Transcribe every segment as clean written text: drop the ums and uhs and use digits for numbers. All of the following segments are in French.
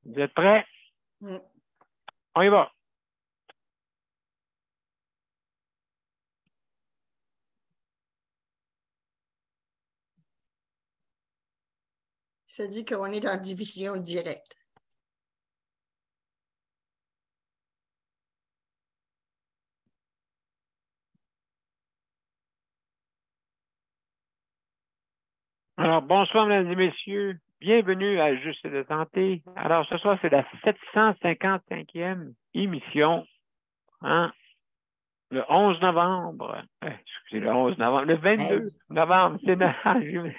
Vous êtes prêts? Mm. On y va. Ça dit qu'on est en division directe. Alors, bonsoir, mesdames et messieurs. Bienvenue à Juste de santé. Alors, ce soir, c'est la 755e émission, hein, le 11 novembre. Excusez, le 11 novembre. Le 22 novembre, c'est novembre.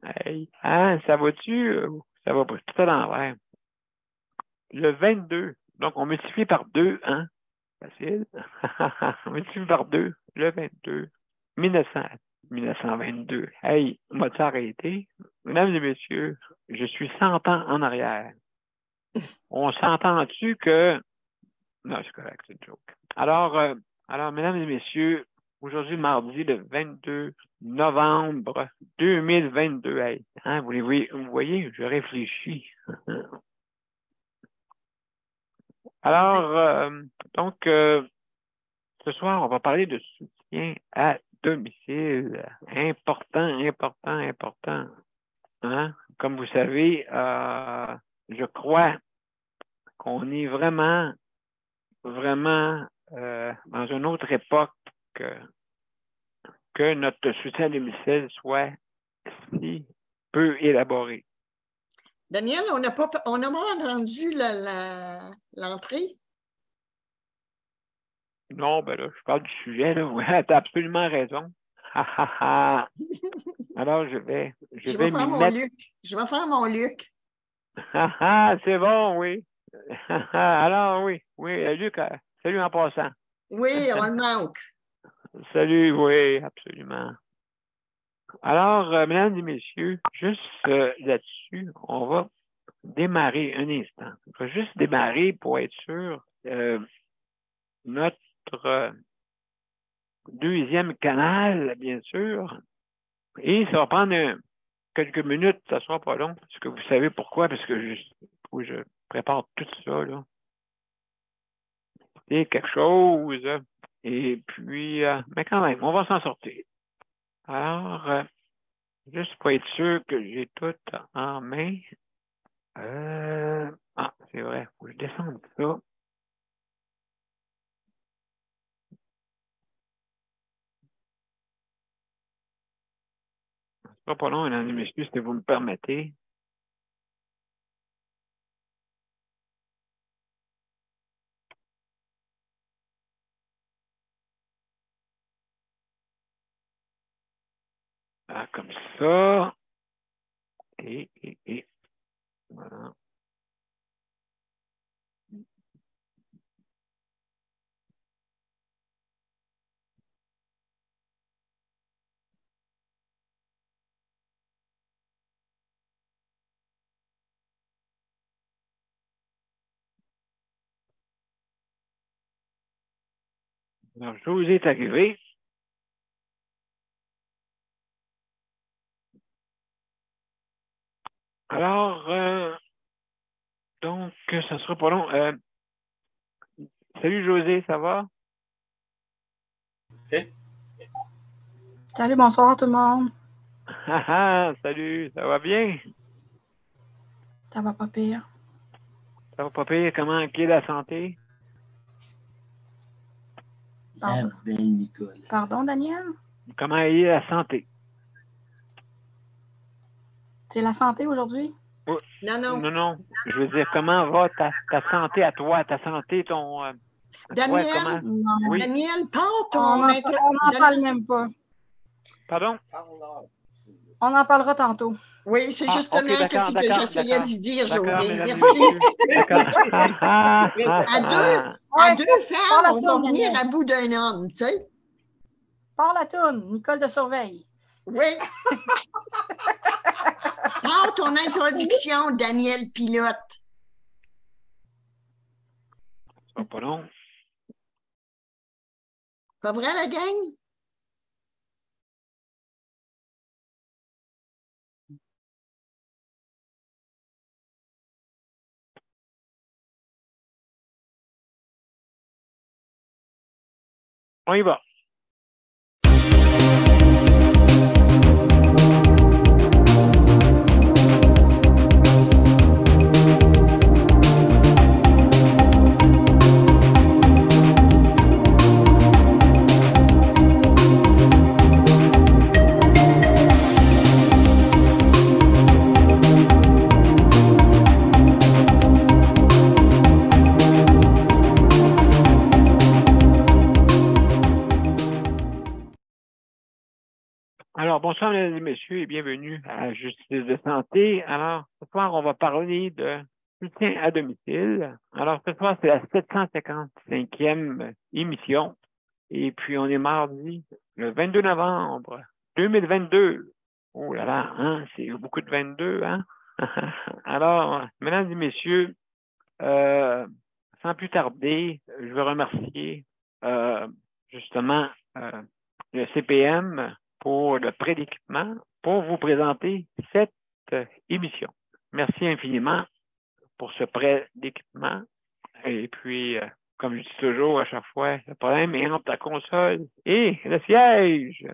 Hey, hein, ça va-tu? Ça va pas tout à l'envers. Le 22. Donc, on multiplie par 2, hein? Facile. On multiplie par 2. Le 22. 1922. Hey, on va s'arrêter? Mesdames et messieurs, je suis 100 ans en arrière. On s'entend-tu que... Non, c'est correct, c'est une joke. Alors, mesdames et messieurs, aujourd'hui, mardi, le 22 novembre 2022. Hey, hein, vous voyez, je réfléchis. Alors, donc, ce soir, on va parler de soutien à domicile. Important, important, important. Hein? Comme vous savez, je crois qu'on est vraiment, vraiment dans une autre époque que notre soutien à domicile soit si peu élaboré. Daniel, on n'a pas entendu l'entrée. Non, ben là, je parle du sujet, là. Oui, tu as absolument raison. Alors, je vais faire m'y mon mettre. Luc. Je vais faire mon Luc. C'est bon, oui. Alors, oui, Luc, salut en passant. Oui, on le manque. Salut, oui, absolument. Alors, mesdames et messieurs, juste là-dessus, on va démarrer un instant. On va juste démarrer pour être sûr notre deuxième canal, bien sûr. Et ça va prendre quelques minutes, ça ne sera pas long. Est-ce que vous savez pourquoi? Parce que faut que je prépare tout ça, là. C'est quelque chose. Et puis, mais quand même, on va s'en sortir. Alors, juste pour être sûr que j'ai tout en main. C'est vrai, il faut que je descende ça. Ce sera pas long, mesdames et messieurs, si vous me permettez. Comme ça. Et voilà. Alors, je vous ai arrivé. Alors, donc, ça sera pas long. Salut José, ça va? Okay. Salut, bonsoir tout le monde. Salut, ça va bien? Ça va pas pire. Ça va pas pire? Comment est la santé? Pardon. La belle Nicole. Pardon, Daniel? Comment est la santé? C'est la santé aujourd'hui? Oh, Non. Non. Je veux dire, comment va ta santé à toi? Ta santé, ton... Daniel, comment? Non. Oui. Daniel, parle On ton n'en parle même pas. Pardon? On en parlera tantôt. Oui, c'est justement OK, d'accord, ce que j'essayais d'y dire, d'accord, José. mesdames et Merci. messieurs. D'accord. À deux femmes, Parle à on toi, va venir Daniel. à bout d'un homme, tu sais. Parle à tourne, Nicole de Surveille. Oui. Parle ton introduction, Daniel Pilote. Ça va pas long. Pas vrai, la gang? On y va. Alors, bonsoir, mesdames et messieurs, et bienvenue à Justice de santé. Alors, ce soir, on va parler de soutien à domicile. Alors, ce soir, c'est la 755e émission. Et puis, on est mardi, le 22 novembre 2022. Oh là là, hein, c'est beaucoup de 22, hein? Alors, mesdames et messieurs, sans plus tarder, je veux remercier justement le CPM pour le prêt d'équipement pour vous présenter cette émission. Merci infiniment pour ce prêt d'équipement. Et puis, comme je dis toujours à chaque fois, le problème est entre la console et le siège.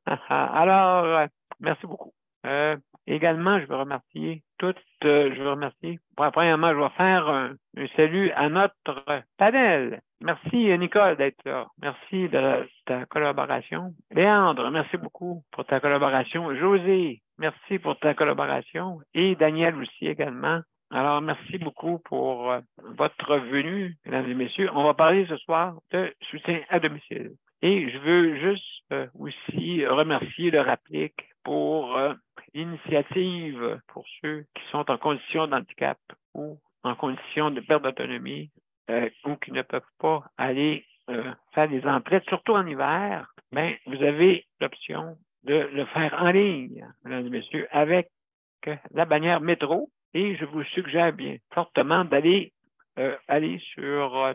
Alors, merci beaucoup. Également, je veux remercier premièrement, je vais faire un salut à notre panel. Merci, Nicole, d'être là. Merci de ta collaboration. Léandre, merci beaucoup pour ta collaboration. José, merci pour ta collaboration. Et Daniel aussi également. Alors, merci beaucoup pour votre venue, mesdames et messieurs. On va parler ce soir de soutien à domicile. Et je veux juste aussi remercier le RAPLIC pour l'initiative pour ceux qui sont en condition de handicap ou en condition de perte d'autonomie ou qui ne peuvent pas aller faire des emplettes, surtout en hiver. Bien, vous avez l'option de le faire en ligne, mesdames et messieurs, avec la bannière métro. Et je vous suggère bien fortement d'aller aller sur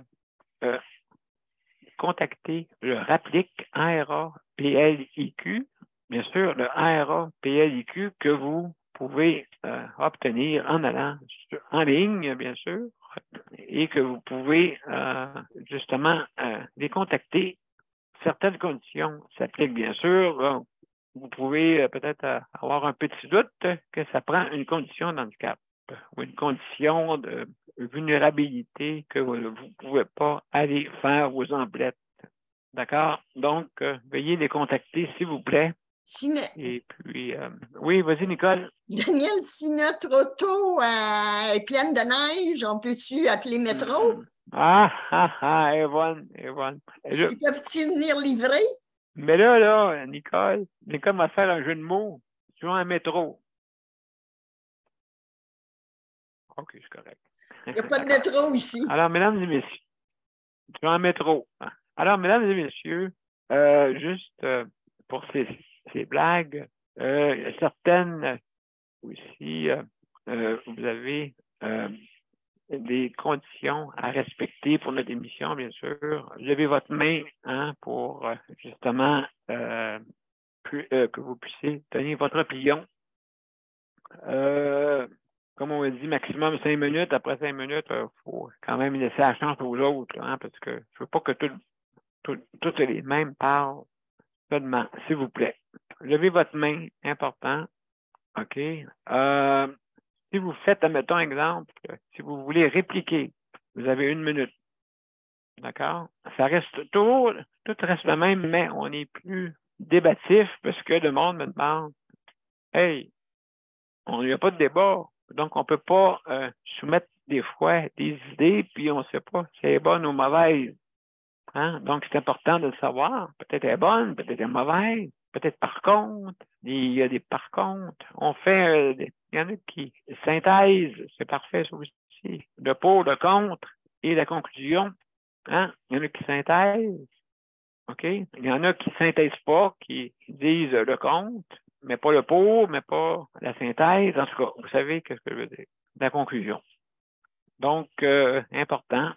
contacter le RAPLIC, ARA-PLIQ, bien sûr, le ARA-PLIQ que vous pouvez obtenir en allant en ligne, bien sûr, et que vous pouvez justement les contacter. Certaines conditions s'appliquent, bien sûr. Vous pouvez peut-être avoir un petit doute que ça prend une condition d'handicap ou une condition de vulnérabilité que vous ne pouvez pas aller faire vos emplettes. D'accord? Donc, veuillez les contacter, s'il vous plaît. Et puis, oui, vas-y, Nicole. Daniel, si notre auto est pleine de neige, on peut-tu appeler métro? Yvonne. Ils peuvent-ils venir livrer? Mais là, Nicole va faire un jeu de mots sur un métro. OK, c'est correct. Il n'y a pas de métro ici. Alors, mesdames et messieurs, sur un métro. Alors, mesdames et messieurs, juste pour ces blagues, certaines aussi, vous avez des conditions à respecter pour notre émission, bien sûr. Levez votre main pour justement que vous puissiez donner votre opinion. Comme on a dit, maximum 5 minutes. Après 5 minutes, il faut quand même laisser la chance aux autres, parce que je ne veux pas que tous les mêmes parlent seulement, s'il vous plaît. Levez votre main, important. OK. Si vous faites, admettons exemple, si vous voulez répliquer, vous avez 1 minute. D'accord? Ça reste tout reste le même, mais on est plus débatif parce que le monde me demande hey, on n'y a pas de débat. Donc, on ne peut pas soumettre des fois des idées, puis on ne sait pas si elle est bonne ou mauvaise. Donc, c'est important de le savoir. Peut-être elle est bonne, peut-être elle est mauvaise, peut-être par contre. Il y a des par contre. On fait, il y en a qui synthèsent, c'est parfait ça aussi. Le pour, le contre et la conclusion. Il y en a qui synthèsent. OK? Il y en a qui ne synthèsent pas, qui disent le contre, mais pas le pour, mais pas la synthèse. En tout cas, vous savez ce que je veux dire. La conclusion. Donc, important,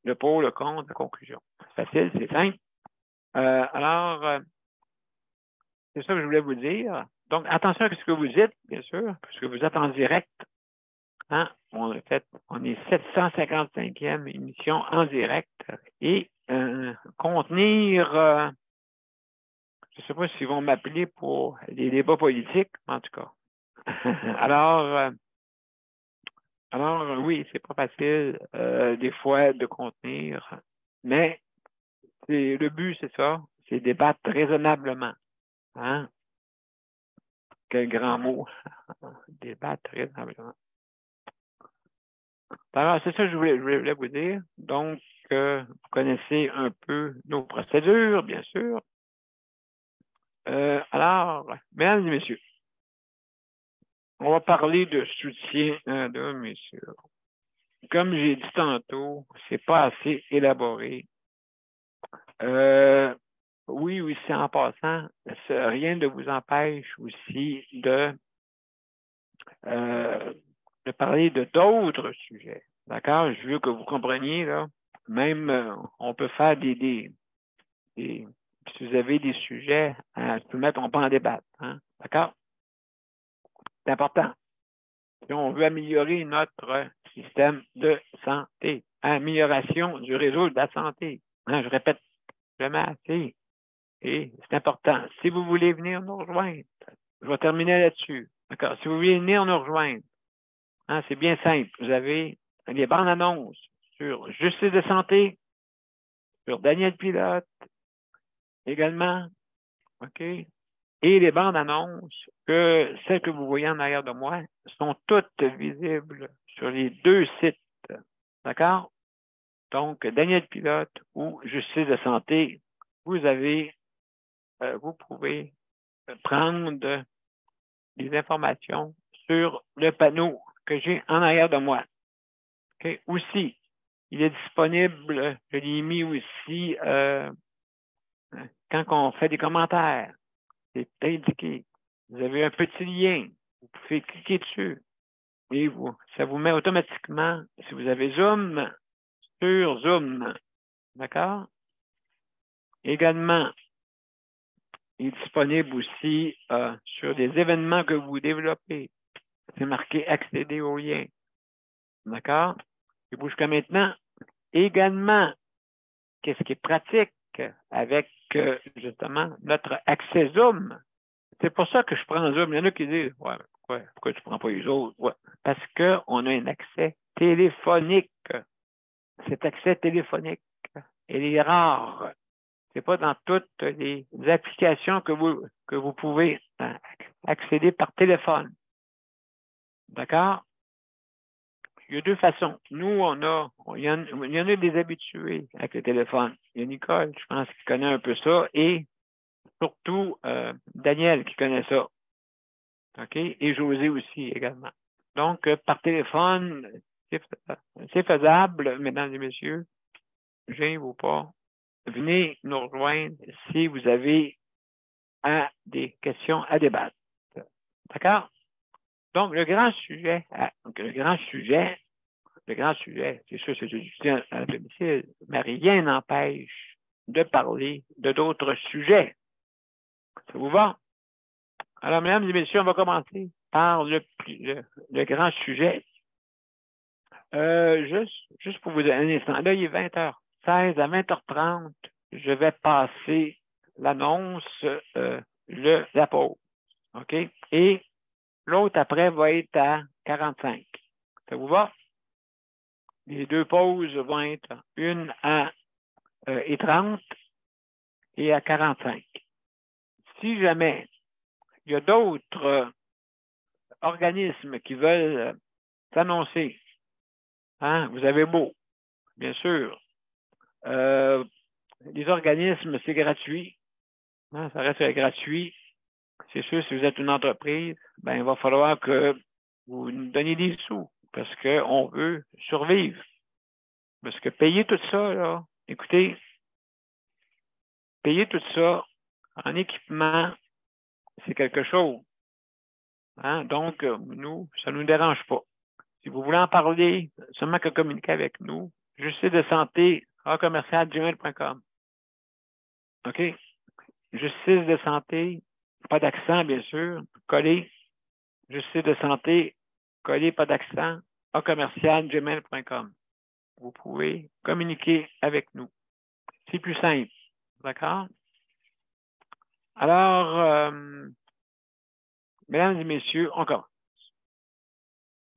le pour, le contre, la conclusion. C'est facile, c'est simple. Alors, c'est ça que je voulais vous dire. Donc, attention à ce que vous dites, bien sûr, parce que vous êtes en direct. On est 755e émission en direct et contenir, je ne sais pas s'ils vont m'appeler pour des débats politiques, en tout cas. Alors, oui, c'est pas facile des fois de contenir, mais le but, c'est ça, c'est débattre raisonnablement. Hein? Quel grand mot. Débattre raisonnablement. Alors, c'est ça que je voulais vous dire. Donc, vous connaissez un peu nos procédures, bien sûr. Alors, mesdames et messieurs, on va parler de soutien de messieurs. Comme j'ai dit tantôt, c'est pas assez élaboré. Oui, c'est en passant, rien ne vous empêche aussi de parler de d'autres sujets. D'accord? Je veux que vous compreniez, là, même on peut faire si vous avez des sujets, je peux mettre, on peut en débattre. Hein? D'accord? C'est important. Si on veut améliorer notre système de santé, amélioration du réseau de la santé. Hein, je répète jamais assez. Et c'est important. Si vous voulez venir nous rejoindre, je vais terminer là-dessus. D'accord? Si vous voulez venir nous rejoindre, hein, c'est bien simple. Vous avez les bandes annonces sur Justice de santé, sur Daniel Pilote, également. OK? Et les bandes annonces, celles que vous voyez en arrière de moi, sont toutes visibles sur les deux sites. D'accord? Donc, Daniel Pilote ou Justice de santé, vous pouvez prendre des informations sur le panneau que j'ai en arrière de moi. Okay? Aussi, il est disponible, je l'ai mis aussi quand on fait des commentaires. C'est indiqué. Vous avez un petit lien. Vous pouvez cliquer dessus. Et ça vous met automatiquement, si vous avez Zoom, sur Zoom. D'accord? Également, il est disponible aussi sur des événements que vous développez. C'est marqué accéder au lien. D'accord? Et jusqu'à maintenant, également, qu'est-ce qui est pratique avec justement notre accès Zoom? C'est pour ça que je prends Zoom. Il y en a qui disent ouais, pourquoi tu ne prends pas les autres? Ouais. Parce qu'on a un accès téléphonique. Cet accès téléphonique, il est rare. Ce n'est pas dans toutes les applications que vous pouvez accéder par téléphone. D'accord? Il y a deux façons. Nous, il y en a des habitués avec le téléphone. Il y a Nicole, je pense, qui connaît un peu ça, et surtout Daniel qui connaît ça. OK? Et José aussi également. Donc, par téléphone, c'est faisable, mesdames et messieurs. Gênez ou pas. Venez nous rejoindre si vous avez des questions à débattre. D'accord? Donc, le grand sujet, c'est sûr, c'est du soutien à domicile, mais rien n'empêche de parler de d'autres sujets. Ça vous va? Alors, mesdames et messieurs, on va commencer par le grand sujet. Juste pour vous donner un instant, là, il est 20h16 à 20h30, je vais passer l'annonce, la pause. OK? Et l'autre après va être à 45. Ça vous va? Les deux pauses vont être une à 30 et à 45. Si jamais il y a d'autres organismes qui veulent s'annoncer, hein, vous avez beau, bien sûr. Les organismes, c'est gratuit. Hein, ça reste gratuit. C'est sûr, si vous êtes une entreprise, ben, il va falloir que vous nous donniez des sous parce qu'on veut survivre. Parce que payer tout ça, là, écoutez, payer tout ça en équipement, c'est quelque chose. Hein? Donc, nous, ça ne nous dérange pas. Si vous voulez en parler, seulement que communiquer avec nous, justice de santé, @gmail.com. OK? Justice de santé, pas d'accent, bien sûr, collé, justice de santé, collé, pas d'accent, @gmail.com. Vous pouvez communiquer avec nous. C'est plus simple. D'accord? Alors, mesdames et messieurs, on commence.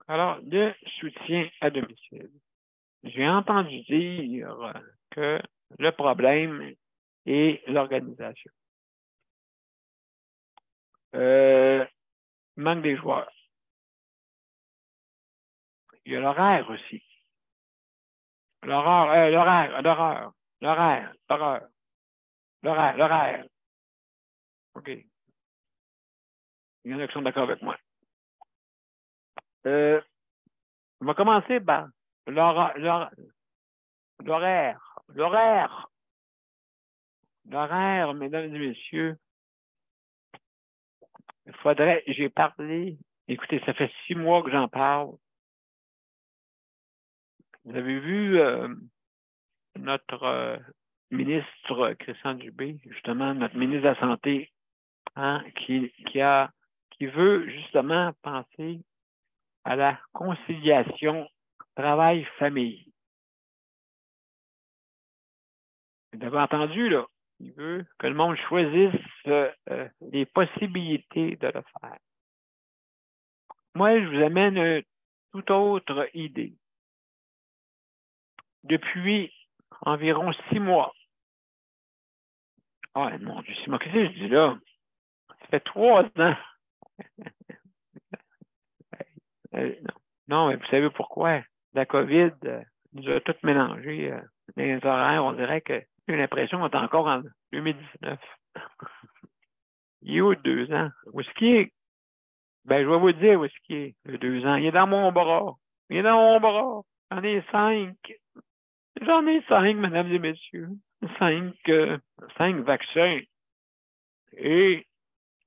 Alors, le soutien à domicile. J'ai entendu dire que le problème est l'organisation. Manque des joueurs. Il y a l'horaire aussi. L'horaire. OK. Il y en a qui sont d'accord avec moi. On va commencer par l'horaire. L'horaire, mesdames et messieurs. Il faudrait, j'ai parlé, écoutez, ça fait 6 mois que j'en parle. Vous avez vu notre ministre Christian Dubé, justement, notre ministre de la Santé, hein, qui veut justement penser à la conciliation travail-famille. Vous avez entendu, là? Il veut que le monde choisisse les possibilités de le faire. Moi, je vous amène une toute autre idée. Depuis environ 6 mois. Ah, mon Dieu, 6 mois, qu'est-ce que je dis là? Ça fait 3 ans. Non. Non, mais vous savez pourquoi? La COVID nous a tout mélangé. Les horaires, on dirait que j'ai l'impression qu'on est encore en 2019. Il est où 2 ans? Où est-ce qu'il est? Ben, je vais vous dire où est-ce qu'il est, le 2 ans. Il est dans mon bras. Il est dans mon bras. J'en ai 5. J'en ai 5, mesdames et messieurs. 5 vaccins. Et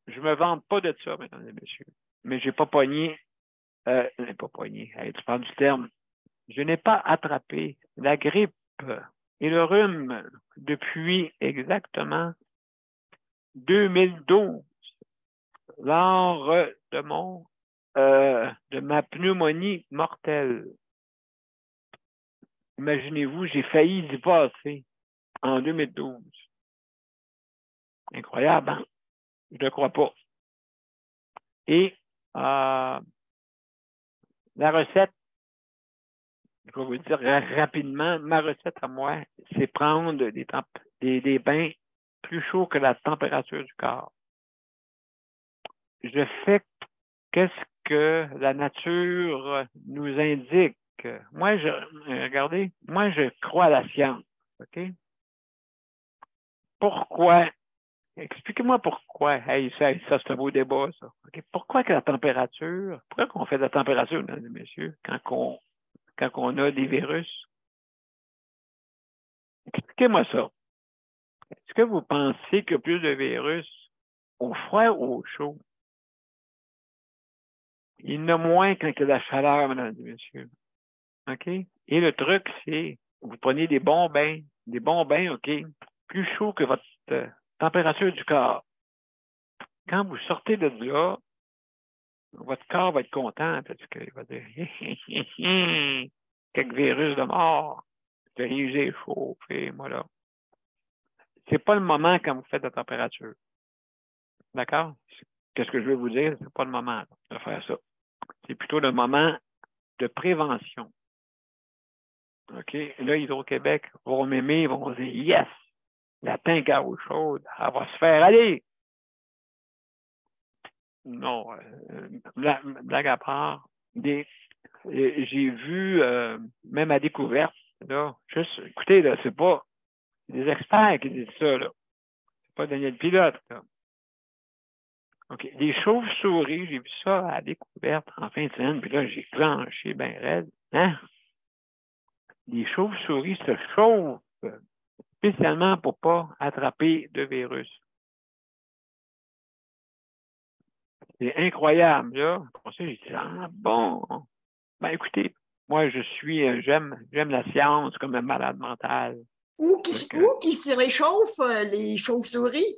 je me vante pas de ça, mesdames et messieurs. Mais j'ai pas pogné. Pas pogné. Hey, tu parles du terme. Je n'ai pas attrapé la grippe et le rhume depuis exactement 2012, lors de ma pneumonie mortelle. Imaginez-vous, j'ai failli y passer en 2012. Incroyable, hein? Je ne crois pas. Et la recette, je vais vous dire rapidement, ma recette à moi, c'est prendre des bains plus chauds que la température du corps. Je fais qu'est-ce que la nature nous indique. Moi, regardez, moi, je crois à la science. OK? Pourquoi? Expliquez-moi pourquoi. Hey, ça c'est un beau débat, ça. Okay? Pourquoi qu'on fait de la température, mesdames et messieurs, quand on a des virus? Expliquez-moi ça. Est-ce que vous pensez qu'il y a plus de virus au froid ou au chaud? Il y en a moins quand il y a de la chaleur, mesdames et messieurs. OK? Et le truc, c'est, vous prenez des bons bains, OK, plus chauds que votre température du corps. Quand vous sortez de là, votre corps va être content parce qu'il va dire quelques virus de mort, j'ai chauffé, moi là. C'est pas le moment quand vous faites la température. D'accord? Qu'est-ce que je veux vous dire? C'est pas le moment de faire ça. C'est plutôt le moment de prévention. OK? Là, Hydro-Québec vont m'aimer, ils vont dire yes! La tank à eau chaude, elle va se faire aller. Non, blague à part, j'ai vu, même à découverte, là, juste, écoutez, là, c'est pas des experts qui disent ça, là. C'est pas Daniel Pilote, là. OK. Des chauves-souris, j'ai vu ça à découverte en fin de semaine, puis là, j'ai planché bien raide. Hein? Les chauves-souris se chauffent spécialement pour pas attraper de virus. C'est incroyable, là. Pour ça, j'ai dit, ah bon. Ben, écoutez, moi, j'aime la science comme un malade mental. Où qui se réchauffent, les chauves-souris?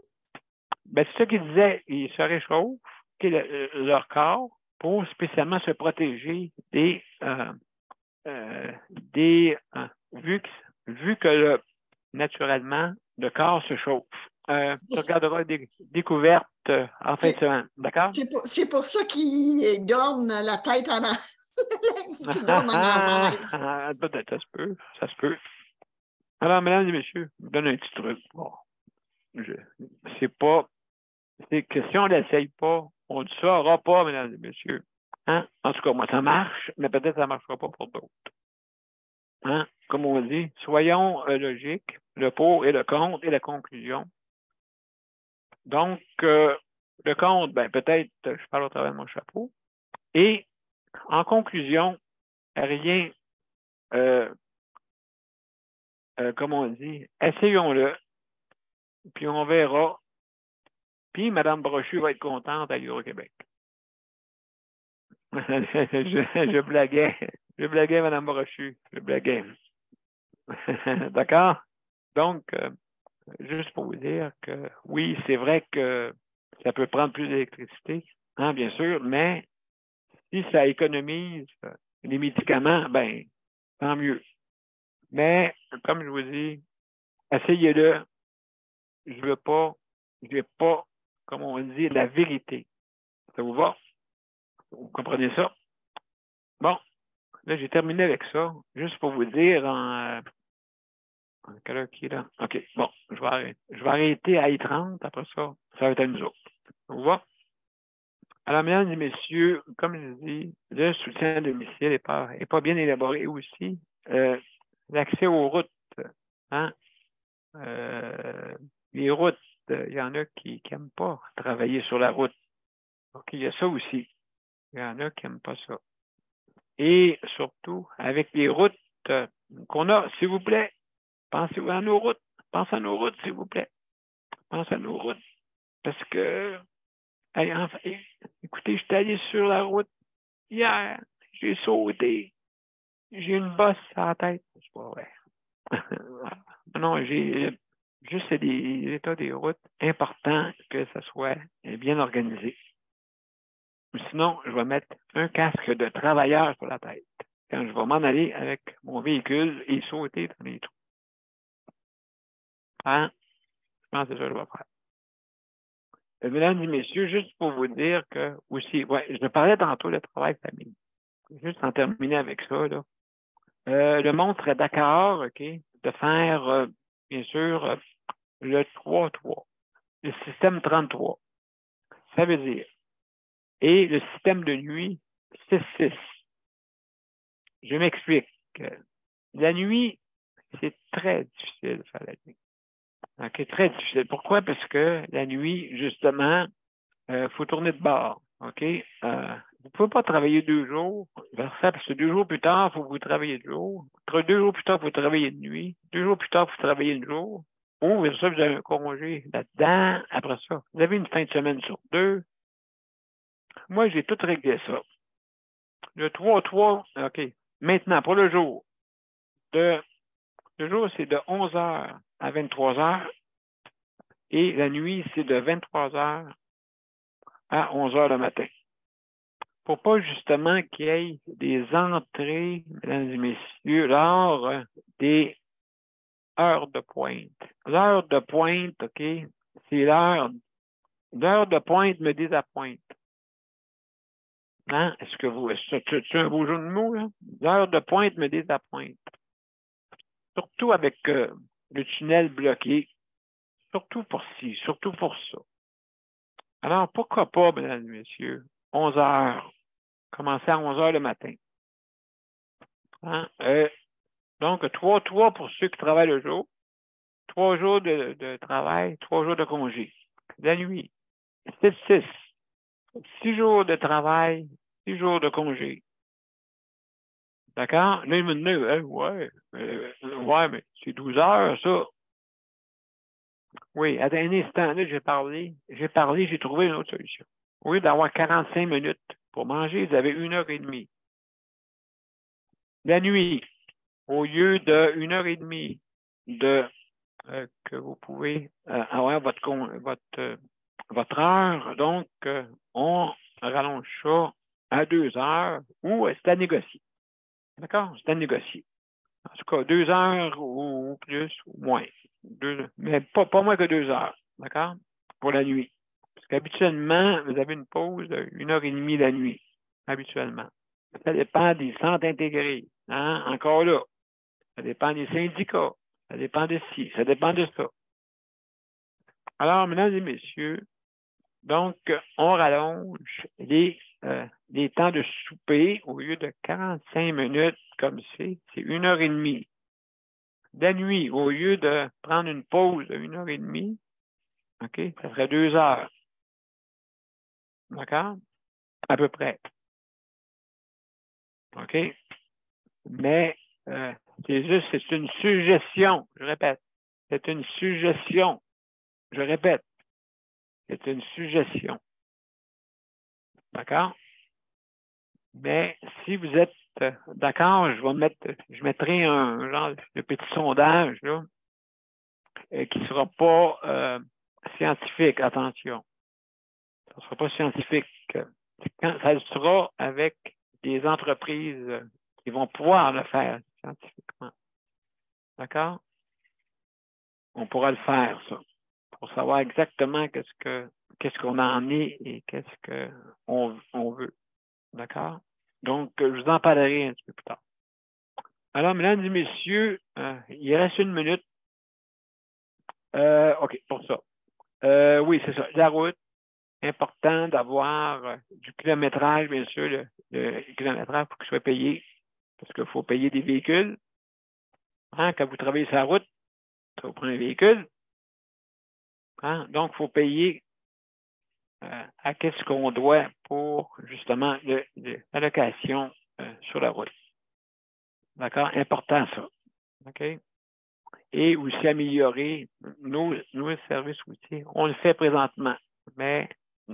Ben, c'est ça qu'ils disaient. Ils se réchauffent, leur corps, pour spécialement se protéger vu que naturellement, le corps se chauffe. Tu regarderas des découvertes en fin de semaine. D'accord? C'est pour ça qu'ils dorment la tête en qu'ils dorment en envers. Peut-être, ça se peut. Ça se peut. Alors, mesdames et messieurs, je vous donne un petit truc. Bon, c'est que si on ne l'essaye pas, on ne saura pas, mesdames et messieurs. Hein? En tout cas, moi, ça marche, mais peut-être que ça ne marchera pas pour d'autres. Hein? Comme on dit, soyons logiques, le pour et le contre et la conclusion. Donc, le contre, ben, peut-être, je parle au travers de mon chapeau. Et en conclusion, rien, comme on dit, essayons-le, puis on verra. Puis Mme Brochu va être contente à Hydro-Québec. je blaguais. Je blaguais, Mme Brochu. Je blaguais. D'accord? Donc, juste pour vous dire que oui, c'est vrai que ça peut prendre plus d'électricité, hein, bien sûr, mais si ça économise les médicaments, ben, tant mieux. Mais, comme je vous dis, essayez-le. Je veux pas, comme on dit, la vérité. Ça vous va? Vous comprenez ça? Bon, là, j'ai terminé avec ça. Juste pour vous dire en quelle heure qui est là? OK, bon, je vais arrêter à I30. Après ça, ça va être à nous autres. Ça vous va? Alors, mesdames et messieurs, comme je dis, le soutien à domicile n'est pas bien élaboré aussi. L'accès aux routes, hein? Les routes, il y en a qui n'aiment pas travailler sur la route. Donc, il y a ça aussi. Il y en a qui n'aiment pas ça. Et surtout, avec les routes qu'on a, s'il vous plaît, pensez à nos routes. Pensez à nos routes, s'il vous plaît. Pensez à nos routes. Parce que, écoutez, je suis allé sur la route hier. J'ai sauté. J'ai une bosse à la tête. C'est pas vrai. Non, j'ai juste des états des routes importants que ça soit bien organisé. Sinon, je vais mettre un casque de travailleur sur la tête quand je vais m'en aller avec mon véhicule et sauter dans les trous. Hein? Je pense que c'est ça que je vais faire. Mesdames et messieurs, juste pour vous dire que aussi, ouais, je parlais tantôt de travail-famille. Juste en terminer avec ça, là. Le monde serait d'accord, OK, de faire, bien sûr, le 3-3, le système 33. Ça veut dire, et le système de nuit, 6-6. Je m'explique. La nuit, c'est très difficile de faire la nuit. OK, très difficile. Pourquoi? Parce que la nuit, justement, faut tourner de bord. OK? Vous ne pouvez pas travailler 2 jours, parce que 2 jours plus tard, il faut que vous travaillez de jour. 2 jours plus tard, il faut travailler de nuit. 2 jours plus tard, il faut travailler de jour. Oh, et ça, vous avez un congé là-dedans. Après ça, vous avez une fin de semaine sur 2. Moi, j'ai tout réglé ça. Le 3-3, OK. Maintenant, pour le jour, le jour, c'est de 11h à 23h. Et la nuit, c'est de 23h à 11h le matin. Pour pas justement qu'il y ait des entrées, mesdames et messieurs, lors des heures de pointe. L'heure de pointe, OK, c'est l'heure de pointe me désappointe. Hein? Est-ce que c'est un beau jeu de mots, là? L'heure de pointe me désappointe. Surtout avec le tunnel bloqué. Surtout pour ci, surtout pour ça. Alors, pourquoi pas, mesdames et messieurs, 11 heures. Commencer à 11 heures le matin. Hein? Donc, 3-3 pour ceux qui travaillent le jour. 3 jours de travail, 3 jours de congé. La nuit. 6-6. 6 jours de travail, 6 jours de congé. D'accord? Là, il me dit, ouais, mais c'est 12 heures, ça. Oui, à un instant, là, j'ai j'ai trouvé une autre solution. Au lieu d'avoir 45 minutes pour manger, vous avez 1h30. La nuit, au lieu de 1h30 que vous pouvez avoir votre heure, donc on rallonge ça à 2 heures ou c'est à négocier. D'accord? C'est à négocier. En tout cas, 2 heures ou plus, ou moins. Mais pas moins que 2 heures, d'accord? Pour la nuit. Parce qu'habituellement, vous avez une pause de 1 heure et demie la nuit, habituellement. Ça dépend des centres intégrés. Hein? Encore là, ça dépend des syndicats. Ça dépend de ci, ça dépend de ça. Alors, mesdames et messieurs, donc, on rallonge les temps de souper au lieu de 45 minutes comme c'est 1 heure et demie. La nuit, au lieu de prendre une pause de 1 heure et demie, OK, ça serait 2 heures. D'accord? À peu près. OK? Mais c'est une suggestion, je répète. C'est une suggestion. Je répète. C'est une suggestion. D'accord? Mais si vous êtes d'accord, je mettrai un genre de petit sondage là, qui ne sera pas scientifique, attention. Ça ne sera pas scientifique. Ça le sera avec des entreprises qui vont pouvoir le faire scientifiquement. D'accord? On pourra le faire, ça, pour savoir exactement qu'est-ce qu'on en est et qu'est-ce qu'on veut. D'accord? Donc, je vous en parlerai un petit peu plus tard. Alors, mesdames et messieurs, il reste 1 minute. OK, pour ça. Oui, c'est ça. La route, important d'avoir du kilométrage, bien sûr, le kilométrage pour qu'il soit payé, parce qu'il faut payer des véhicules. Hein, quand vous travaillez sur la route, ça vous prend un véhicule. Hein, donc, il faut payer à qu'est-ce qu'on doit pour, justement, la location sur la route. D'accord? Important, ça. OK? Et aussi améliorer nos services routiers. On le fait présentement, mais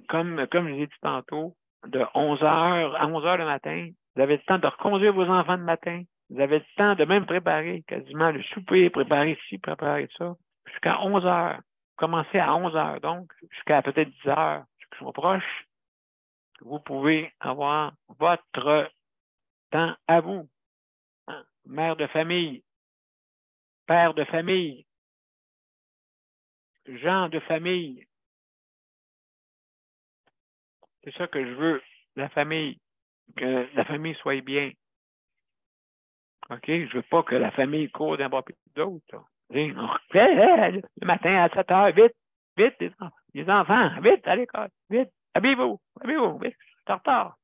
comme je l'ai dit tantôt, de 11 heures à 11 heures le matin, vous avez le temps de reconduire vos enfants le matin. Vous avez le temps de même préparer quasiment le souper, préparer ci, préparer ça, jusqu'à 11 heures. Commencez à 11 heures, donc jusqu'à peut-être 10 heures, qui sont proches. Vous pouvez avoir votre temps à vous. Hein? Mère de famille, père de famille, gens de famille. C'est ça que je veux, la famille, que la famille soit bien. OK? Je veux pas que la famille court d'un bord et de l'autre. Le matin à 7 heures, vite, vite, les enfants, vite, à l'école, vite, habillez-vous, vite, c'est en retard.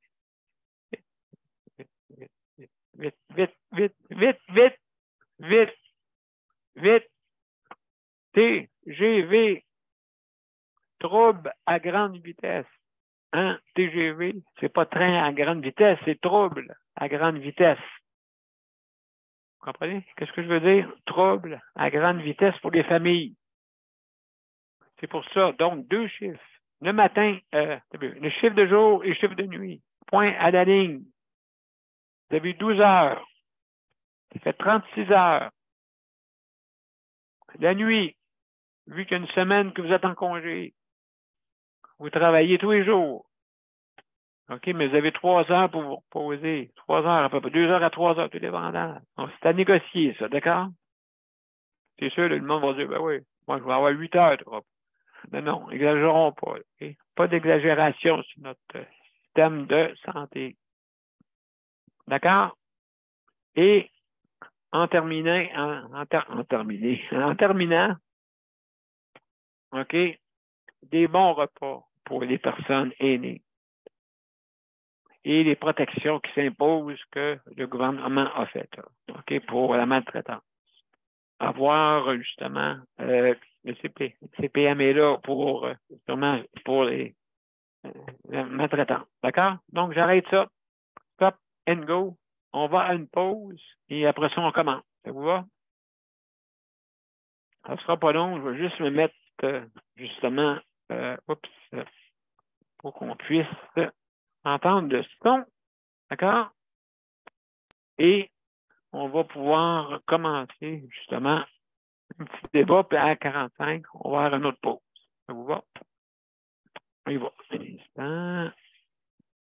Vite, vite, vite, vite, vite, vite, vite, TGV, trouble à grande vitesse. Hein? TGV, c'est pas train à grande vitesse, c'est trouble à grande vitesse. Vous comprenez? Qu'est-ce que je veux dire? Trouble à grande vitesse pour les familles. C'est pour ça. Donc, 2 chiffres. Le matin, le chiffre de jour et le chiffre de nuit. Point à la ligne. Vous avez 12 heures. Ça fait 36 heures. La nuit, vu qu'il y a une semaine que vous êtes en congé, vous travaillez tous les jours. OK, mais vous avez 3 heures pour vous reposer. 3 heures à peu près. 2 heures à 3 heures, tout dépendant. Donc, c'est à négocier, ça, d'accord? C'est sûr, le monde va dire, ben oui, moi, je vais avoir 8 heures de repos. Mais non, exagérons pas. Okay? Pas d'exagération sur notre système de santé. D'accord? Et en terminant, OK, des bons repas pour les personnes aînées et les protections qui s'imposent que le gouvernement a faites, OK, pour la maltraitance. Avoir justement le CPM est là pour justement pour les maltraitants. D'accord? Donc, j'arrête ça. Stop and go. On va à une pause et après ça, on commence. Ça vous va? Ça ne sera pas long. Je vais juste me mettre justement pour qu'on puisse entendre le son. D'accord? Et on va pouvoir commencer justement un petit débat, puis à 45, on va avoir une autre pause. Ça vous va? On y va. Un instant.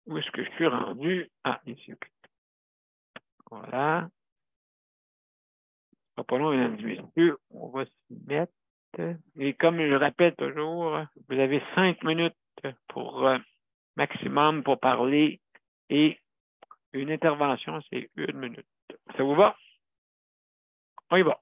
Où est-ce que je suis rendu? Ah, ici, OK. Voilà. Pas long, mesdames et messieurs. On va s'y mettre. Et comme je le répète toujours, vous avez 5 minutes pour maximum pour parler et une intervention, c'est 1 minute. Ça vous va? On y va.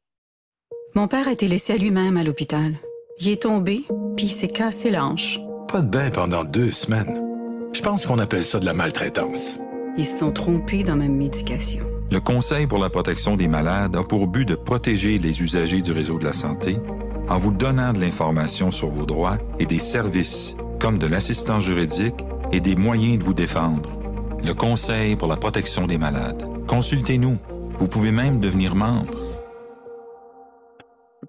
Mon père a été laissé à lui-même à l'hôpital. Il est tombé, puis il s'est cassé la hanche. Pas de bain pendant 2 semaines. Je pense qu'on appelle ça de la maltraitance. Ils se sont trompés dans ma médication. Le Conseil pour la protection des malades a pour but de protéger les usagers du réseau de la santé en vous donnant de l'information sur vos droits et des services comme de l'assistance juridique et des moyens de vous défendre. Le Conseil pour la protection des malades. Consultez-nous. Vous pouvez même devenir membre.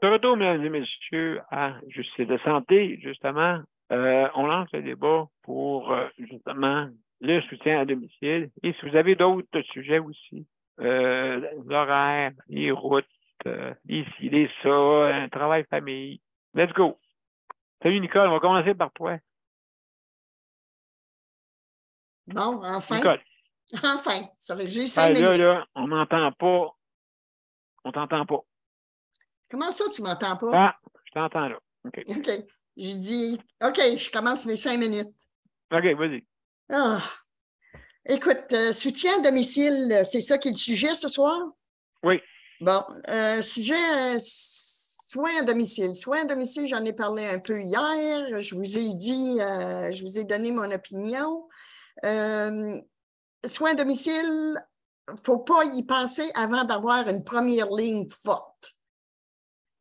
De retour, mesdames et messieurs, à Justice de santé, justement. On lance le débat pour, justement, le soutien à domicile. Et si vous avez d'autres sujets aussi, l'horaire, les routes, ici, les ça, un travail famille. Let's go. Salut, Nicole. On va commencer par toi. Bon, enfin. Nicole. Enfin, ça fait juste 5 minutes. Là, on m'entend pas. On t'entend pas. Comment ça, tu m'entends pas? Ah, je t'entends là. OK. OK. J'ai dit, OK, je commence mes 5 minutes. OK, vas-y. Ah. Écoute, soutien à domicile, c'est ça qui est le sujet ce soir? Oui. Bon, sujet soins à domicile. Soins à domicile, j'en ai parlé un peu hier. Je vous ai dit, je vous ai donné mon opinion. Soins à domicile, il ne faut pas y penser avant d'avoir une première ligne forte.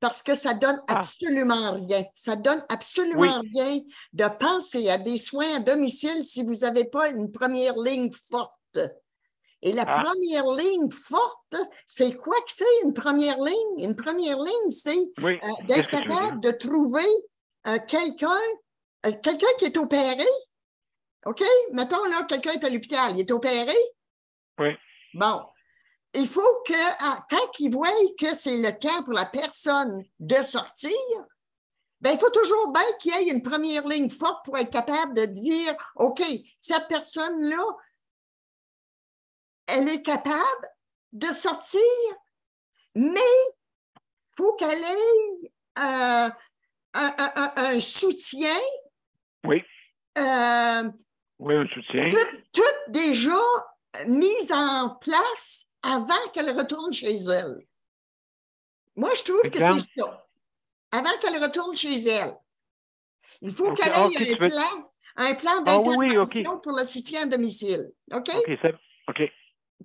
Parce que ça donne absolument rien. Ça donne absolument rien de penser à des soins à domicile si vous n'avez pas une première ligne forte. Et la première ligne forte, c'est quoi que c'est une première ligne? Une première ligne, c'est d'être capable de trouver quelqu'un qui est opéré. OK? Mettons, là, quelqu'un est à l'hôpital, il est opéré. Oui. Bon. Il faut que, quand ils voient que c'est le temps pour la personne de sortir, bien, il faut toujours bien qu'il y ait une première ligne forte pour être capable de dire, OK, cette personne-là, elle est capable de sortir, mais il faut qu'elle ait un soutien. Oui. Oui, un soutien. Tout déjà mis en place avant qu'elle retourne chez elle. Moi, je trouve que c'est ça. Avant qu'elle retourne chez elle. Il faut qu'elle ait un plan d'intervention pour le soutien à domicile. OK? OK.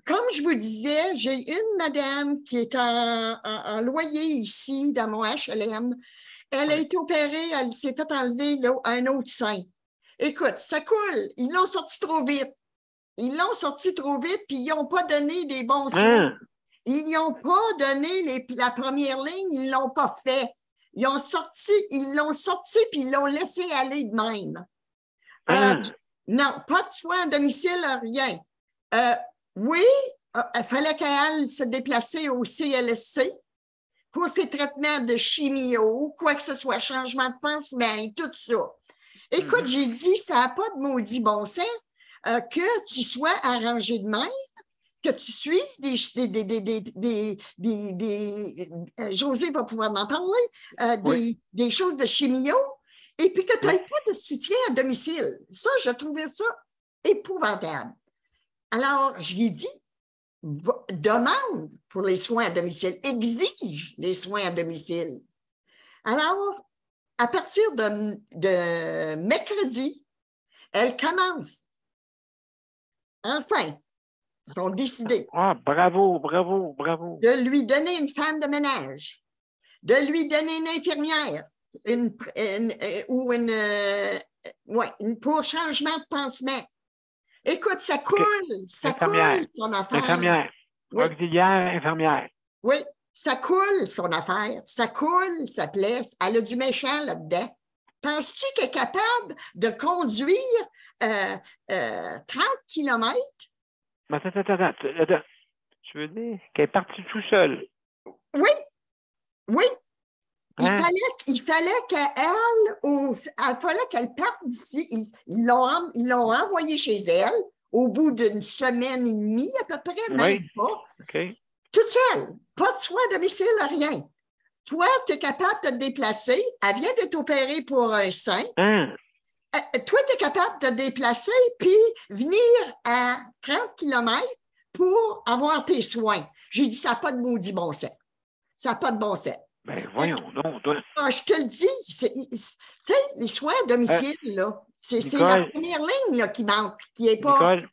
Comme je vous disais, j'ai une madame qui est en loyer ici, dans mon HLM. Elle a été opérée, elle s'est fait enlever là, un autre sein. Écoute, ça coule. Ils l'ont sorti trop vite. Puis ils n'ont pas donné des bons soins. Ils n'ont pas donné la première ligne, ils ne l'ont pas fait. Ils l'ont sorti, puis ils l'ont laissé aller de même. Non, pas de soins à domicile, rien. Oui, il fallait qu'elle se déplace au CLSC pour ses traitements de chimio, quoi que ce soit, changement de pansement, tout ça. Écoute, j'ai dit, ça n'a pas de maudit bon sens. Que tu sois arrangé de même, que tu suives José va pouvoir m'en parler, des choses de chimio, et puis que tu n'aies pas de soutien à domicile. Ça, je trouvais ça épouvantable. Alors, je lui ai dit, demande pour les soins à domicile, exige les soins à domicile. Alors, à partir de mercredi, elle commence. Enfin, ils ont décidé. Bravo. De lui donner une femme de ménage, de lui donner une infirmière, pour changement de pansement. Écoute, ça coule son affaire. Infirmière. Auxiliaire, infirmière. Oui, ça coule son affaire. Ça coule, ça plaît. Elle a du méchant là-dedans. Penses-tu qu'elle est capable de conduire 30 km? Attends. Tu veux dire qu'elle est partie tout seule? Oui. Il fallait qu'elle parte d'ici. Ils l'ont envoyée chez elle au bout d'une semaine et demie, à peu près, même pas. OK. toute seule, pas de soins à domicile, rien. Toi, tu es capable de te déplacer. Elle vient de t'opérer pour un sein. Hein? Toi, tu es capable de te déplacer puis venir à 30 km pour avoir tes soins. J'ai dit, ça n'a pas de maudit bon sens. Ça n'a pas de bon sens. Ben, voyons donc. Toi. Je te le dis, tu sais, les soins à domicile, là, c'est la première ligne là, qui manque, qui n'est pas. Nicole,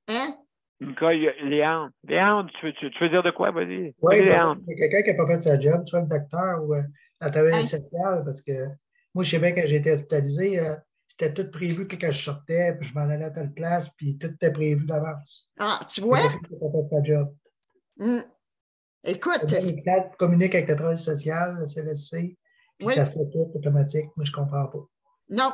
hein? Nicole, Léandre. Léandre, tu veux dire de quoi? Vas-y. Oui, il y Léandre. a quelqu'un qui n'a pas fait sa job, tu vois, le docteur ou la travailleuse sociale, parce que moi, je sais bien, quand j'ai été hospitalisé, c'était tout prévu que quand je sortais, puis je m'en allais à telle place, puis tout était prévu d'avance. Ah, tu vois? Il n'a pas fait sa job. Écoute. L'hôpital communique avec la travailleuse sociale, le CLSC, puis ça se fait tout automatique. Moi, je ne comprends pas. Non,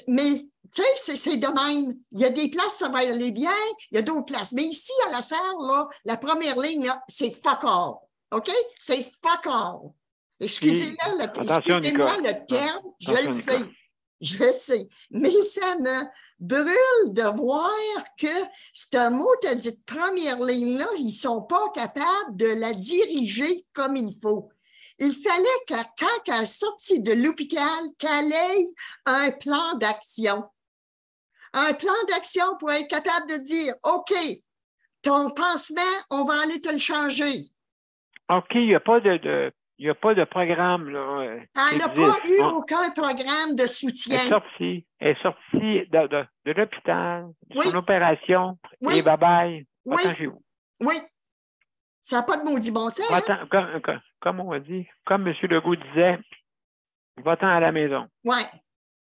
mais tu sais, c'est de même. Il y a des places, ça va aller bien, il y a d'autres places. Mais ici, à la serre, là, la première ligne, là, c'est fuck all. OK? C'est fuck all. Excusez-moi le terme, je le sais. Je le sais. Mais ça me brûle de voir que ce mot, tu as dit première ligne-là, ils ne sont pas capables de la diriger comme il faut. Il fallait que quand elle est sortie de l'hôpital, qu'elle ait un plan d'action. Un plan d'action pour être capable de dire, OK, ton pansement, on va aller te le changer. OK, il n'y a pas de programme. Là, elle n'a pas eu aucun programme de soutien. Elle est sortie de l'hôpital, de son opération, et bye-bye. Oui. Attends chez vous. Oui. Ça n'a pas de maudit bon sens. Attends, comme on a dit, comme M. Legault disait, va-t'en à la maison. Oui.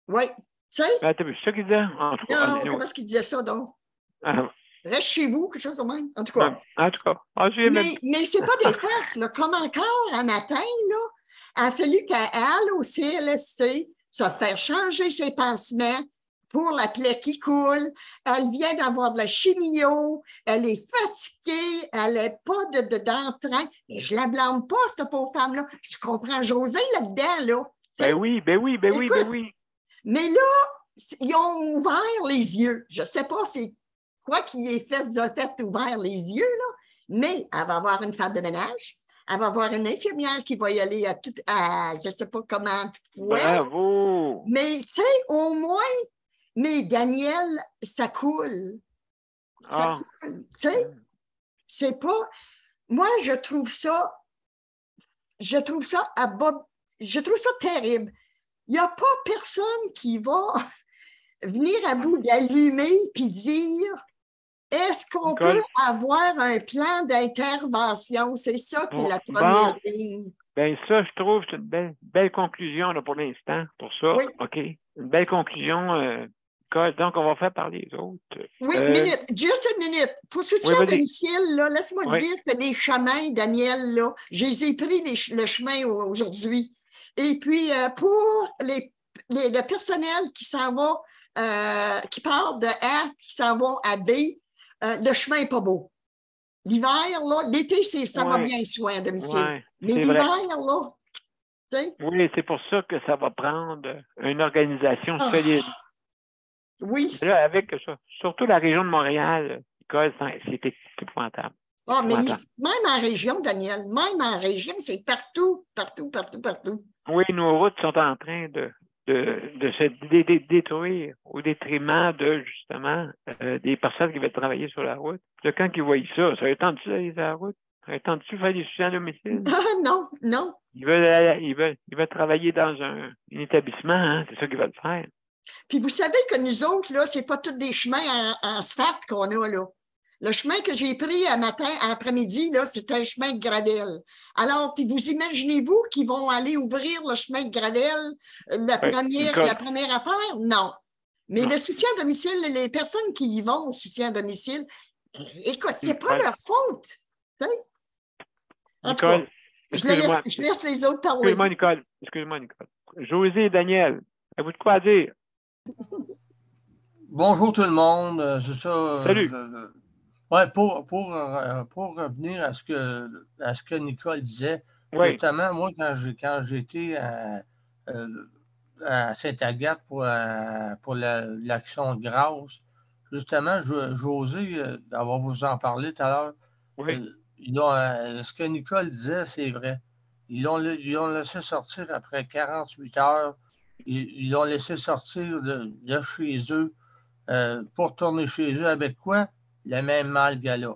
Oui. Tu sais? C'est ça qu'il disait? Non, comment est-ce qu'il disait ça, donc? Reste chez vous, quelque chose de même. En tout cas. Mais c'est pas des farces, là. Comme encore un matin, là, il a fallu qu'elle, au CLSC, se faire changer ses pansements pour la plaie qui coule. Elle vient d'avoir de la chimio. Elle est fatiguée. Elle n'a pas d'entrain. Mais je ne la blâme pas, cette pauvre femme-là. Je comprends José là-dedans, là. Ben oui. Mais là, ils ont ouvert les yeux. Je ne sais pas c'est quoi qui est fait ouvert les yeux, là, mais elle va avoir une femme de ménage. Elle va avoir une infirmière qui va y aller je ne sais pas comment. Bravo! Mais, tu sais, au moins, mais Daniel, ça coule. Ça coule. Tu sais, c'est pas. Moi, je trouve ça terrible. Il n'y a pas personne qui va venir à bout d'allumer puis dire est-ce qu'on peut avoir un plan d'intervention? C'est ça qui est la première ligne. Bien, ça, je trouve que c'est une belle conclusion là, pour l'instant, pour ça. Oui. OK. Une belle conclusion. Donc, on va faire parler les autres. Oui, juste une minute. Pour soutien à domicile, laisse-moi dire que les chemins, Daniel, là, je les ai pris le chemin aujourd'hui. Et puis, pour le personnel qui s'en va, qui part de A, qui s'en va à B, le chemin n'est pas beau. L'hiver, là, l'été, ça va bien, soin à domicile. Ouais, mais l'hiver, là, t'sais? Oui, c'est pour ça que ça va prendre une organisation solide. Oui. Là, avec ça, surtout la région de Montréal, c'est épouvantable. Ah, mais même en région, Daniel, même en région, c'est partout. Oui, nos routes sont en train de se détruire au détriment de, justement, des personnes qui veulent travailler sur la route. Là, quand ils voient ça va être tendu d'aller sur la route? Ça va être tendu de faire des soutiens à domicile? Non. Ils veulent travailler dans un établissement, hein? C'est ça qu'ils veulent faire. Puis vous savez que nous autres, là, c'est pas tous des chemins en asphalte qu'on a, là. Le chemin que j'ai pris un matin, après-midi, là, c'est un chemin de gravel. Alors, vous imaginez-vous qu'ils vont aller ouvrir le chemin de gravel, la première affaire? Non. Mais le soutien à domicile, les personnes qui y vont au soutien à domicile, écoute, c'est pas leur faute. Tu sais? En tout cas, je laisse les autres parler. Excuse-moi, Nicole. José et Daniel, avez-vous de quoi à dire? Bonjour tout le monde. C'est ça. Salut. Pour revenir à ce que Nicole disait, justement, moi, quand j'étais à Sainte-Agathe pour l'Action de grâce, justement, j'osais d'avoir vous en parlé tout à l'heure. Oui. ce que Nicole disait, c'est vrai. Ils l'ont laissé sortir après 48 heures. Ils l'ont laissé sortir de chez eux pour retourner chez eux avec quoi? Le même mal qu'elle a.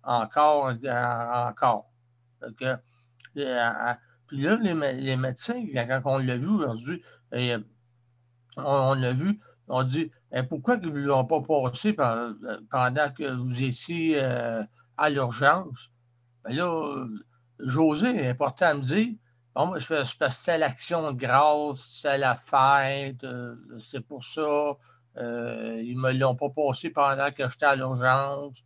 Encore. Donc, puis là, les médecins, quand on l'a vu aujourd'hui, on l'a vu, on dit pourquoi ils ne l'ont pas passé pendant que vous étiez à l'urgence? Ben là, José est important à me dire. Bon, moi, c'est parce que c'était l'action de grâce, c'était la fête, c'est pour ça. Ils ne me l'ont pas passé pendant que j'étais à l'urgence.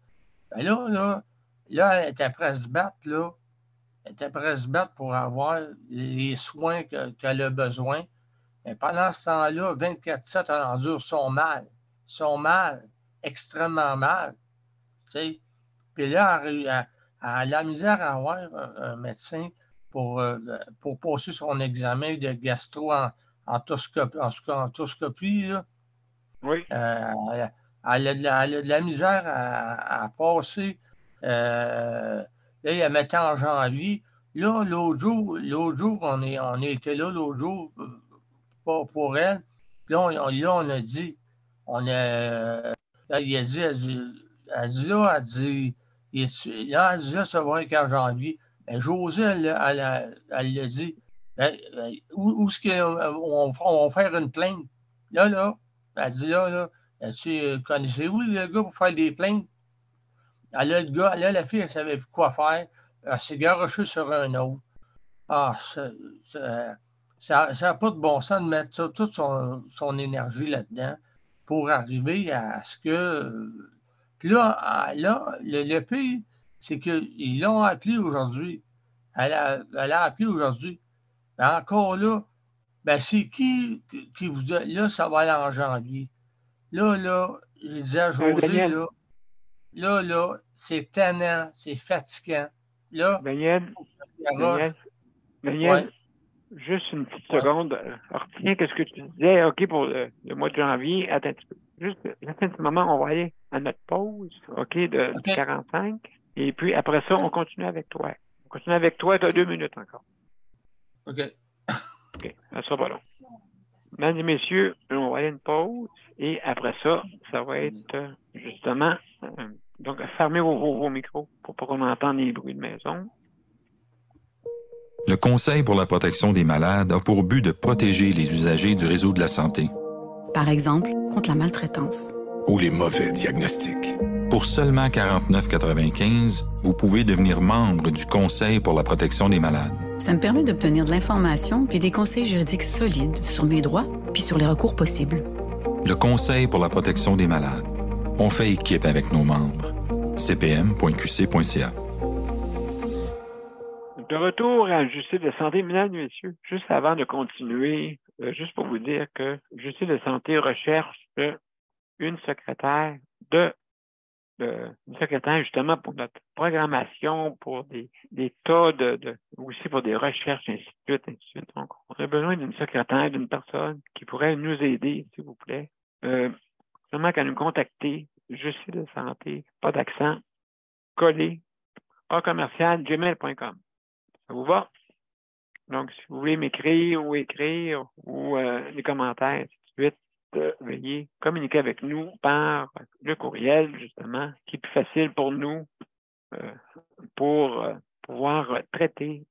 Ben là, elle était prête à se battre, là. Elle était prête à se battre pour avoir les soins qu'elle a besoin. Mais pendant ce temps-là, 24/7, elle endure son mal, extrêmement mal. Tu sais. Puis là, elle a la misère à avoir un médecin pour passer son examen de gastro-entoscopie. Là. Oui. Elle a de la misère à passer. Là, il a mettait en janvier. Là, l'autre jour, on était là l'autre jour pour elle. Puis là, on a dit, il a dit, elle dit, là, ça va être en janvier. Ben, Josée, elle l'a dit. Où est-ce qu'on va faire une plainte? Là, elle dit là, elle dit, connaissez-vous le gars pour faire des plaintes? La fille, elle ne savait plus quoi faire. Elle s'est garochée sur un autre. Ah, ça n'a pas de bon sens de mettre toute son énergie là-dedans pour arriver à ce que. Puis là, le pire, c'est qu'ils l'ont appelé aujourd'hui. Elle a appelé aujourd'hui. Ben encore là, ben c'est qui vous a. Là, ça va aller en janvier. Là, j'ai dit à José, là, c'est tannant, c'est fatigant. Là, Daniel, ouais. Juste une petite seconde. Retiens qu'est-ce que tu disais, OK, pour le mois de janvier. Attends un petit peu. Juste un petit moment, on va aller à notre pause, OK, de 45. Et puis après ça, on continue avec toi. On continue avec toi, tu as 2 minutes encore. OK. OK, ça sera pas long. Mesdames et messieurs, on va aller à une pause. Et après ça, ça va être justement... donc, fermez vos micros pour pas qu'on entende les bruits de maison. Le Conseil pour la protection des malades a pour but de protéger les usagers du réseau de la santé. Par exemple, contre la maltraitance. Ou les mauvais diagnostics. Pour seulement 49,95 $, vous pouvez devenir membre du Conseil pour la protection des malades. Ça me permet d'obtenir de l'information puis des conseils juridiques solides sur mes droits puis sur les recours possibles. Le Conseil pour la protection des malades. On fait équipe avec nos membres. cpm.qc.ca. De retour à Justice de santé, mesdames et messieurs, juste avant de continuer, juste pour vous dire que Justice de santé recherche une secrétaire justement pour notre programmation, pour des tas aussi pour des recherches, ainsi de suite. Donc, on a besoin d'une secrétaire, d'une personne qui pourrait nous aider, s'il vous plaît. Seulement qu'à nous contacter, Justice de santé, pas d'accent, collé, @gmail.com. Ça vous va? Donc, si vous voulez m'écrire ou des commentaires, tout de suite, veuillez communiquer avec nous par le courriel, justement, qui est plus facile pour nous pour pouvoir traiter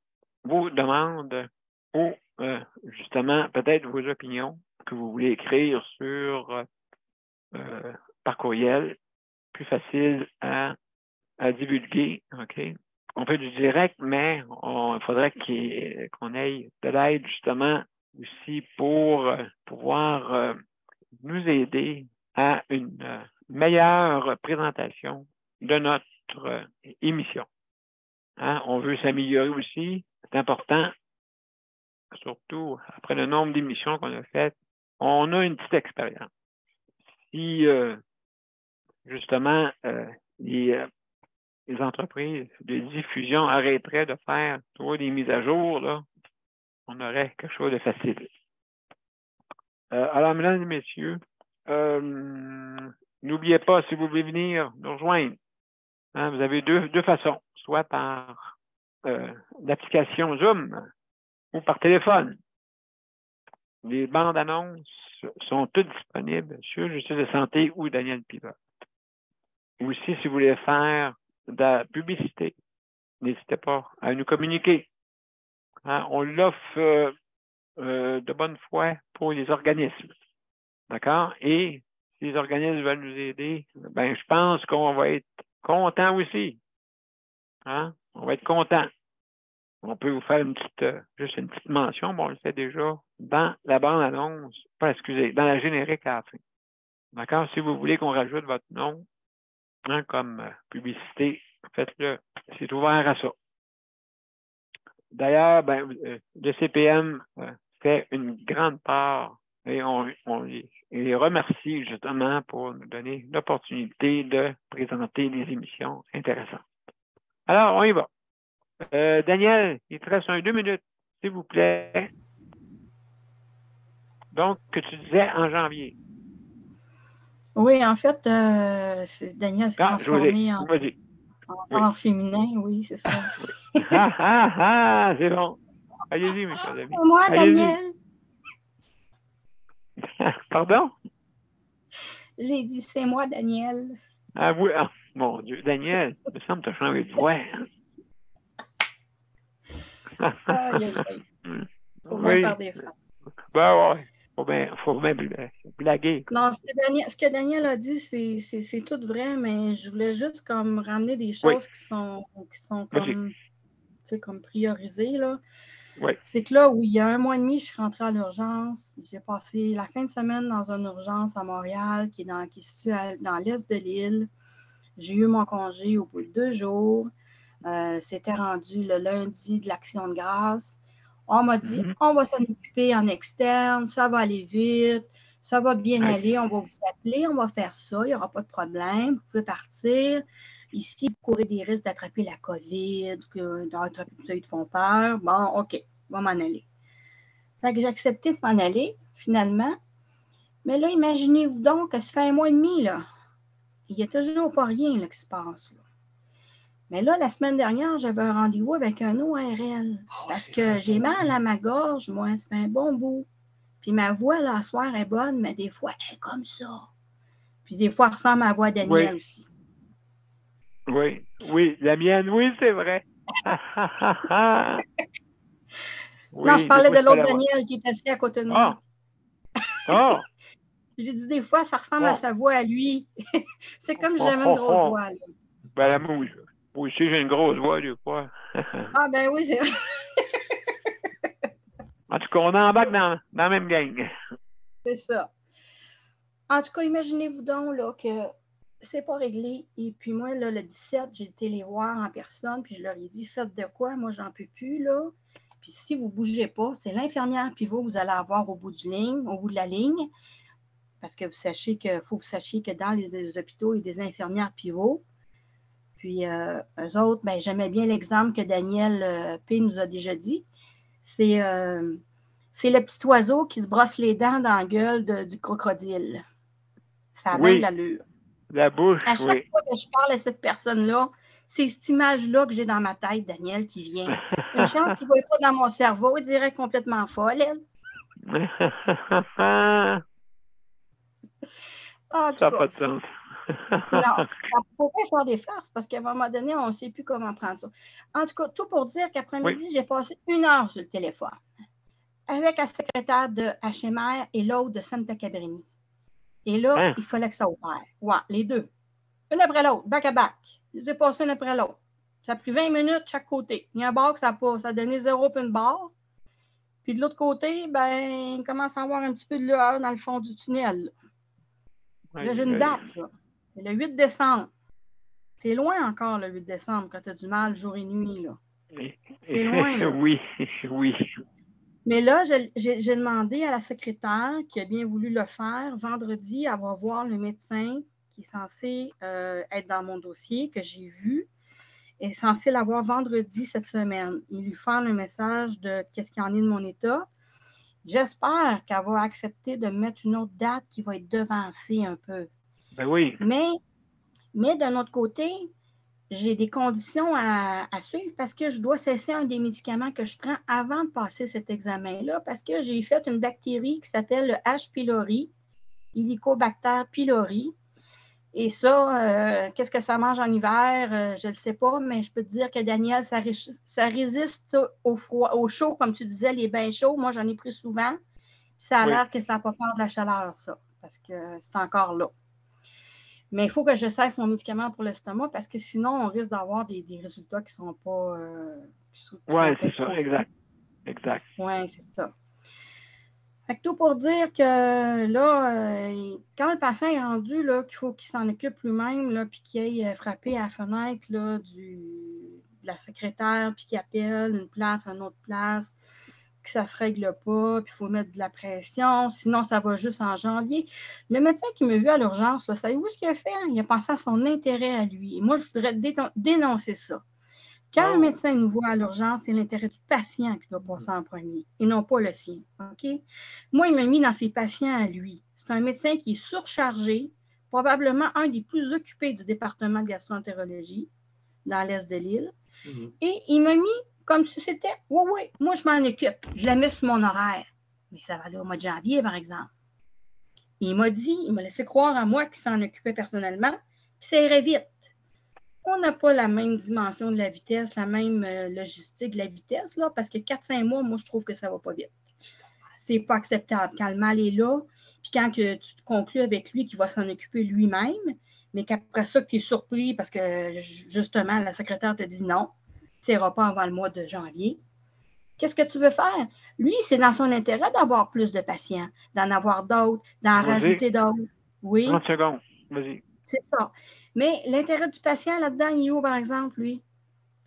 vos demandes ou, justement, peut-être vos opinions que vous voulez écrire par courriel, plus facile à divulguer, OK? On fait du direct, mais il faudrait qu'on ait de l'aide justement aussi pour pouvoir nous aider à une meilleure présentation de notre émission. Hein? On veut s'améliorer aussi, c'est important, surtout après le nombre d'émissions qu'on a faites. On a une petite expérience. Si justement les entreprises de diffusion arrêteraient de faire des mises à jour, là, on aurait quelque chose de facile. Alors, mesdames et messieurs, n'oubliez pas, si vous voulez venir nous rejoindre, hein, vous avez deux façons. soit par l'application Zoom ou par téléphone. Les bandes annonces sont toutes disponibles sur Justice de santé ou Daniel Pilote. Aussi, si vous voulez faire de la n'hésitez pas à nous communiquer. Hein, on l'offre de bonne foi pour les organismes. D'accord? Et si les organismes veulent nous aider, ben, je pense qu'on va être content aussi. Hein? On va être content. On peut vous faire juste une petite mention, bon, on le fait déjà, dans la bande-annonce, dans la générique à la fin. D'accord? Si vous voulez qu'on rajoute votre nom comme publicité, faites-le. C'est ouvert à ça. D'ailleurs, le CPM fait une grande part et on les remercie justement pour nous donner l'opportunité de présenter des émissions intéressantes. Alors, on y va. Daniel, il te reste 2 minutes, s'il vous plaît. Donc, que tu disais en janvier. Oui, en fait, Daniel s'est transformé en féminin, oui, c'est ça. C'est bon. Allez-y, mes chers amis. C'est moi, Daniel. Pardon? J'ai dit, c'est moi, Daniel. Ah oui, mon Dieu, Daniel, il me semble que tu as changé de voix. Faut bien faire des phrases. Ben ouais. Faut bien blaguer. Non, ce que Daniel a dit, c'est tout vrai, mais je voulais juste comme ramener des choses qui sont comme priorisées, là. Oui. C'est que là, où il y a 1 mois et demi, je suis rentrée à l'urgence. J'ai passé la fin de semaine dans une urgence à Montréal, qui est située dans l'est de l'île. J'ai eu mon congé au bout de 2 jours. C'était rendu le lundi de l'Action de grâce. On m'a dit, on va s'en occuper en externe, ça va aller vite, ça va bien aller, on va vous appeler, on va faire ça, il n'y aura pas de problème, vous pouvez partir. Ici, vous courez des risques d'attraper la COVID, d'attraper tout ça, ils te font peur. Bon, OK, on va m'en aller. Fait que j'ai accepté de m'en aller, finalement. Mais là, imaginez-vous donc que ça fait 1 mois et demi, là. Il n'y a toujours pas rien là, qui se passe, là. Mais là, la semaine dernière, j'avais un rendez-vous avec un ORL parce que j'ai mal à ma gorge, moi, c'est un bon bout. Puis ma voix, là, à soir, est bonne, mais des fois, elle est comme ça. Puis des fois, elle ressemble à ma voix à Daniel aussi. Oui, la mienne, oui, c'est vrai. Non, je parlais de l'autre Daniel qui est assis à côté de moi. J'ai dit, des fois, ça ressemble à sa voix à lui. C'est comme si j'avais une grosse voix, là. Ben, la mouche. Moi aussi, j'ai une grosse voix, des fois. Ah, ben oui, c'est vrai. En tout cas, on embarque dans la même gang. C'est ça. En tout cas, imaginez-vous donc là, que c'est pas réglé. Et puis moi, là, le 17, j'ai été les voir en personne, puis je leur ai dit, faites de quoi? Moi, j'en peux plus, là. Puis si vous ne bougez pas, c'est l'infirmière pivot que vous allez avoir au bout de la ligne. Parce que faut que vous sachiez que dans les hôpitaux, il y a des infirmières pivots. Puis, eux autres, ben, j'aimais bien l'exemple que Daniel P. nous a déjà dit. C'est le petit oiseau qui se brosse les dents dans la gueule du crocodile. Ça a bien de l'allure. La bouche, à chaque fois que je parle à cette personne-là, c'est cette image-là que j'ai dans ma tête, Daniel, qui vient. Une chance qu'il ne voit pas dans mon cerveau, il dirait complètement folle, elle. Ça n'a pas de sens. Non, ça ne faut pas faire des farces parce qu'à un moment donné, on ne sait plus comment prendre ça. En tout cas, tout pour dire qu'après-midi, j'ai passé 1 heure sur le téléphone avec la secrétaire de HMR et l'autre de Santa Cabrini. Et là, il fallait que ça opère. Ouais, les deux. Une après l'autre, back à back. Je les ai passés une après l'autre. Ça a pris 20 minutes chaque côté. Il y a un bar que ça a donné 0 puis une barre. Puis de l'autre côté, ben, il commence à avoir un petit peu de lueur dans le fond du tunnel. Là, j'ai une date, là. C'est le 8 décembre. C'est loin encore, le 8 décembre, quand tu as du mal jour et nuit, là. C'est loin, là. Oui. Mais là, j'ai demandé à la secrétaire qui a bien voulu le faire. Vendredi, elle va voir le médecin qui est censé être dans mon dossier, que j'ai vu. Elle est censée l'avoir vendredi cette semaine. Il lui fait le message de qu'est-ce qu'il en est de mon état. J'espère qu'elle va accepter de mettre une autre date qui va être devancée un peu. Ben oui. Mais d'un autre côté, j'ai des conditions à suivre parce que je dois cesser un des médicaments que je prends avant de passer cet examen-là parce que j'ai fait une bactérie qui s'appelle le H. pylori, Helicobacter pylori. Et ça, qu'est-ce que ça mange en hiver? Je ne le sais pas, mais je peux te dire que Daniel, ça résiste au froid, au chaud, comme tu disais, les bains chauds. Moi, j'en ai pris souvent. Ça a l'air que ça n'a pas peur de la chaleur, ça, parce que c'est encore là. Mais il faut que je cesse mon médicament pour l'estomac parce que sinon, on risque d'avoir des résultats qui ne sont pas... oui, c'est ça, exact. Oui, c'est ça. Fait que tout pour dire que là, quand le patient est rendu qu'il faut qu'il s'en occupe lui-même, puis qu'il aille frapper à la fenêtre là, de la secrétaire, puis qu'il appelle une place, une autre place, que ça ne se règle pas, puis il faut mettre de la pression, sinon ça va juste en janvier. Le médecin qui m'a vu à l'urgence, savez-vous ce qu'il a fait? Il a pensé à son intérêt à lui. Et moi, je voudrais dénoncer ça. Quand un médecin nous voit à l'urgence, c'est l'intérêt du patient qui doit passer en premier et non pas le sien. OK? Moi, il m'a mis dans ses patients à lui. C'est un médecin qui est surchargé, probablement un des plus occupés du département de gastroentérologie dans l'est de l'île. Et il m'a mis comme si c'était « Oui, moi, je m'en occupe. Je la mets sur mon horaire. » Mais ça va aller au mois de janvier, par exemple. Et il m'a laissé croire à moi qu'il s'en occupait personnellement, puis ça irait vite. On n'a pas la même dimension de la vitesse, la même logistique de la vitesse, là, parce que 4-5 mois, moi, je trouve que ça ne va pas vite. C'est pas acceptable. Quand le mal est là, puis quand que tu te conclus avec lui qu'il va s'en occuper lui-même, mais qu'après ça, que tu es surpris parce que, justement, la secrétaire te dit non, ça n'ira pas avant le mois de janvier. Qu'est-ce que tu veux faire? Lui, c'est dans son intérêt d'avoir plus de patients, d'en avoir d'autres, d'en rajouter d'autres. Oui. 30 secondes, vas-y. C'est ça. Mais l'intérêt du patient là-dedans, il est où, par exemple, lui?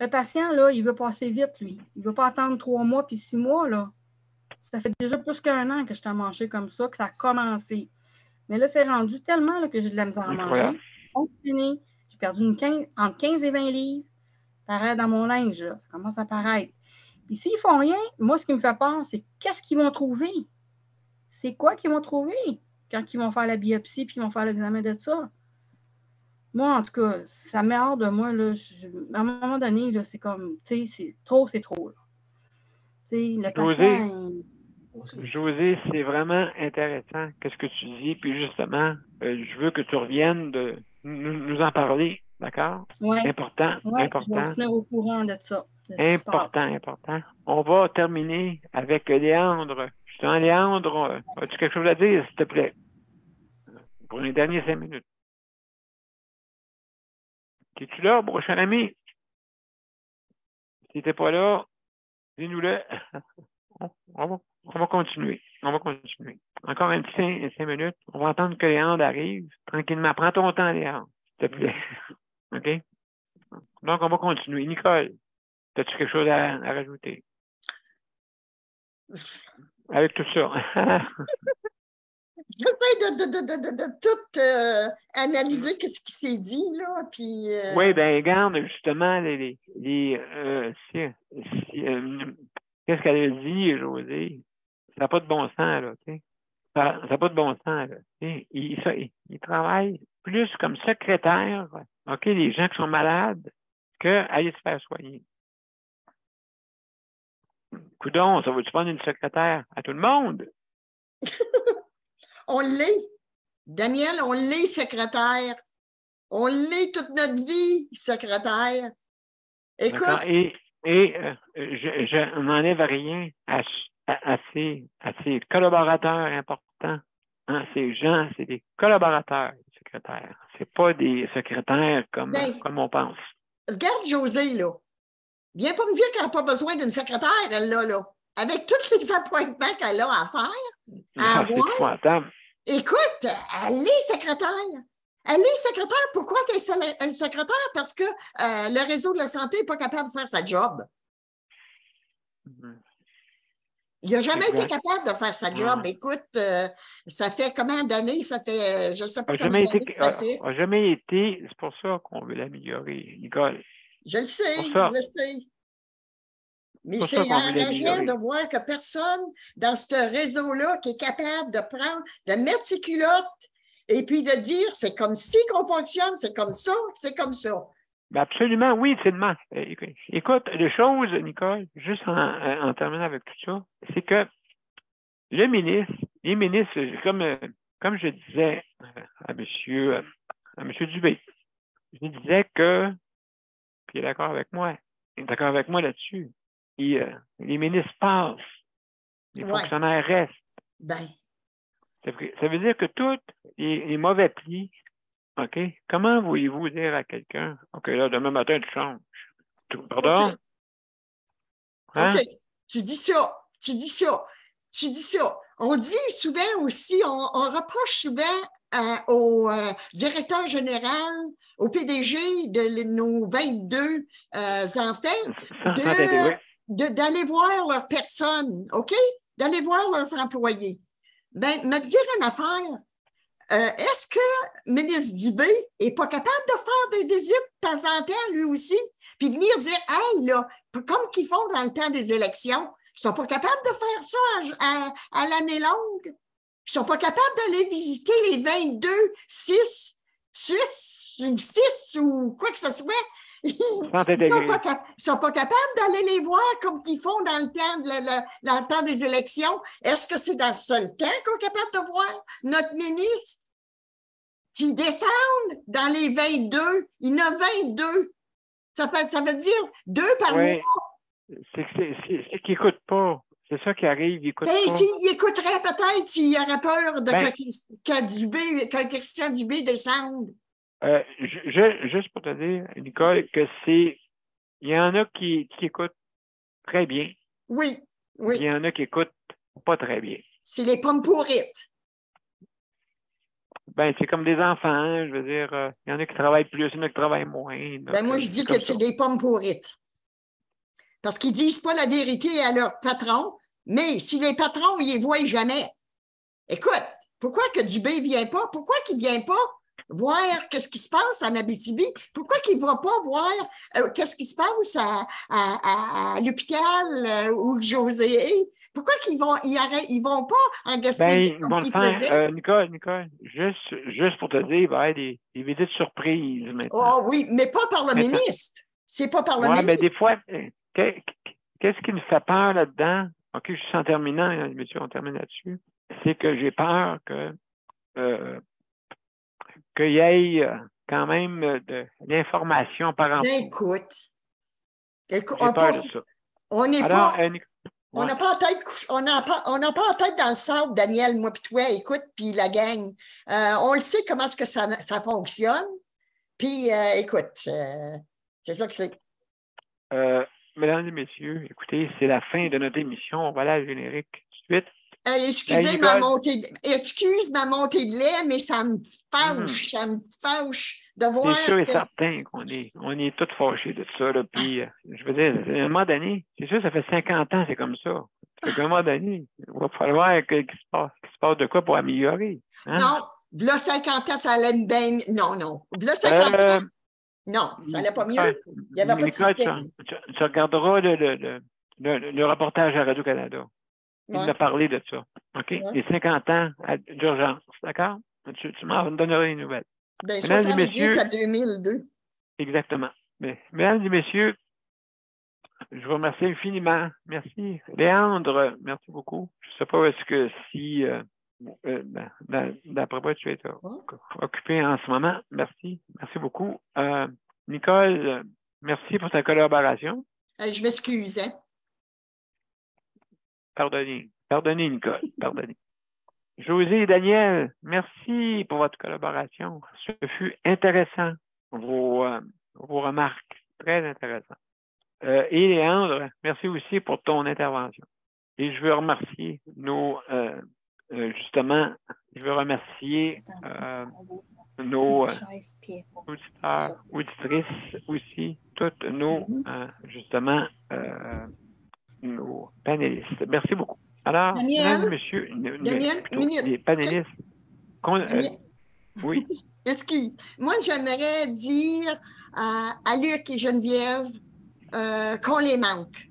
Le patient, là, il veut passer vite, lui. Il ne veut pas attendre 3 mois puis 6 mois, là. Ça fait déjà plus qu'un an que je t'ai mangé comme ça, que ça a commencé. Mais là, c'est rendu tellement là, que j'ai de la misère à manger. J'ai perdu entre 15 et 20 livres. Pareil dans mon linge, là. Ça commence à paraître. Puis s'ils font rien, moi, ce qui me fait peur, c'est qu'est-ce qu'ils vont trouver? C'est quoi qu'ils vont trouver quand ils vont faire la biopsie puis ils vont faire l'examen de ça? Moi, en tout cas, ça met hors de moi. Là, à un moment donné, là, c'est comme, tu sais, c'est trop. Tu sais, le patient... José, c'est vraiment intéressant qu'est-ce que tu dis. Puis justement, je veux que tu reviennes de nous en parler, d'accord? Oui. Important. Je vais vous tenir au courant de ça. Important. On va terminer avec Léandre. Justement, Léandre, as-tu quelque chose à dire, s'il te plaît? Pour les dernières 5 minutes. Es-tu là, mon cher ami? Si tu n'es pas là, dis-nous-le. On va continuer. Encore un petit 5 minutes. On va attendre que Léandre arrive. Tranquillement. Prends ton temps, Léandre, s'il te plaît. OK? Donc, on va continuer. Nicole, as-tu quelque chose à rajouter? Avec tout ça. J'essaie de tout analyser ce qui s'est dit, là, puis... Oui, bien, regarde, justement, qu'est-ce qu'elle a dit, José? Ça n'a pas de bon sens, là, tu sais. Ça n'a pas de bon sens, là. Il travaille plus comme secrétaire, OK, les gens qui sont malades, qu'aller se faire soigner. Coudon, ça va-tu prendre une secrétaire à tout le monde? On l'est. Daniel, on l'est secrétaire. On l'est toute notre vie, secrétaire. Écoute. Je n'enlève rien à ces collaborateurs importants. Hein, ces gens, c'est des collaborateurs, secrétaires. C'est pas des secrétaires comme on pense. Regarde José, là. Viens pas me dire qu'elle n'a pas besoin d'une secrétaire, elle, là. Avec tous les appointements qu'elle a à faire, écoute, elle est secrétaire. Elle est secrétaire. Pourquoi qu'elle est secrétaire? Parce que le réseau de la santé n'est pas capable de faire sa job. Il n'a jamais été capable de faire sa job. Écoute, ça fait combien d'années? Ça fait, je ne sais pas combien d'années ça fait. n'a jamais été, c'est pour ça qu'on veut l'améliorer, Nicole. Je le sais, je le sais. Mais c'est enrageant de voir que personne dans ce réseau-là qui est capable de mettre ses culottes et puis de dire c'est comme ci qu'on fonctionne, c'est comme ça, c'est comme ça. Ben absolument, oui, c'est demain. Écoute, les choses, Nicole, juste en terminant avec tout ça, c'est que les ministres, comme je disais à M. Dubé, je disais que, puis il est d'accord avec moi, là-dessus, les ministres passent, les fonctionnaires restent. Ben. Ça veut dire que tous les mauvais plis, OK, comment voulez-vous dire à quelqu'un, OK, là, demain matin, tu changes? Pardon? OK. Hein? OK. Tu dis ça. On dit souvent aussi, on reproche souvent au directeur général, au PDG de nos 22 enfants d'aller voir leurs personnes, OK? D'aller voir leurs employés. Ben, me dire une affaire. Est-ce que le ministre Dubé n'est pas capable de faire des visites de temps en temps, lui aussi, puis venir dire, hey, là, comme qu'ils font dans le temps des élections, ils ne sont pas capables de faire ça à l'année longue. Ils ne sont pas capables d'aller visiter les 22, 6 ou quoi que ce soit. Ils ne sont pas capables d'aller les voir comme qu'ils font dans le temps des élections. Est-ce que c'est dans le seul temps qu'on est capable de voir notre ministre qui descendent dans les 22? Il y en a 22. Ça veut dire 2 par mois. C'est qu'ils n'écoutent pas. C'est ça qui arrive, ils n'écoutent pas. S'il écouterait peut-être s'il aurait peur que Christian Dubé descende. Juste pour te dire, Nicole, que il y en a qui écoutent très bien. Oui. Il y en a qui écoutent pas très bien. C'est les pommes pourrites. Ben, c'est comme des enfants, hein, je veux dire, il y en a qui travaillent plus, il y en a qui travaillent moins. Ben, moi, je dis que c'est des pommes pourrites. Parce qu'ils ne disent pas la vérité à leur patron, mais si les patrons, ils ne les voient jamais. Écoute, pourquoi que Dubé ne vient pas? Pourquoi qu'il ne vient pas voir qu'est-ce qui se passe en Abitibi? Pourquoi qu'il ne va pas voir qu'est-ce qui se passe à l'hôpital où José est? Pourquoi qu'ils vont pas en Gaspésie? Ben, ils vont le faire. Nicole, juste pour te dire, il va y avoir des visites surprises maintenant. Oh oui, mais pas par le ministre. C'est pas par le ministre. Mais des fois, qu'est-ce qui me fait peur là-dedans? OK, juste en terminant, monsieur, on termine là-dessus. C'est que j'ai peur qu'il y ait quand même de l'information par rapport. Ben, écoute, j'ai peur de ça. On n'est pas... On n'a pas en tête dans le sable, Daniel, moi puis toi, écoute, puis la gang. On le sait comment est-ce que ça fonctionne. Puis, écoute, c'est ça que c'est. Mesdames et messieurs, écoutez, c'est la fin de notre émission. On va aller à la générique tout de suite. Excuse ma montée de lait, mais ça me fâche de voir. C'est sûr et certain qu'on est tous fâchés de ça. Là, puis, je veux dire, à un moment donné, c'est sûr, ça fait 50 ans, c'est comme ça. À un moment donné, il va falloir qu'il se passe de quoi pour améliorer. Hein? Non, là, 50 ans, ça allait bien. Non. Là, 50 ans. Non, ça n'allait pas mieux. Il n'y avait pas de système. Tu regarderas le reportage à Radio-Canada. Il a parlé de ça. OK? Les 50 ans d'urgence. D'accord? Tu m'en donneras des nouvelles. Ben, 70 à 2002. Exactement. Mais, mesdames et messieurs, je vous remercie infiniment. Merci. Léandre, merci beaucoup. Je ne sais pas est-ce que si, d'après moi, tu es occupé en ce moment. Merci. Merci beaucoup. Nicole, merci pour ta collaboration. Je m'excuse. Hein? Pardonnez, Nicole. Pardonnez. José et Daniel, merci pour votre collaboration. Ce fut intéressant, vos remarques. Très intéressant. Et Léandre, merci aussi pour ton intervention. Et je veux remercier nos auditeurs, auditrices aussi, toutes nos, nos panélistes. Merci beaucoup. Alors, mesdames et messieurs, les panélistes, oui. Excuse. Moi, j'aimerais dire à Luc et Geneviève qu'on les manque.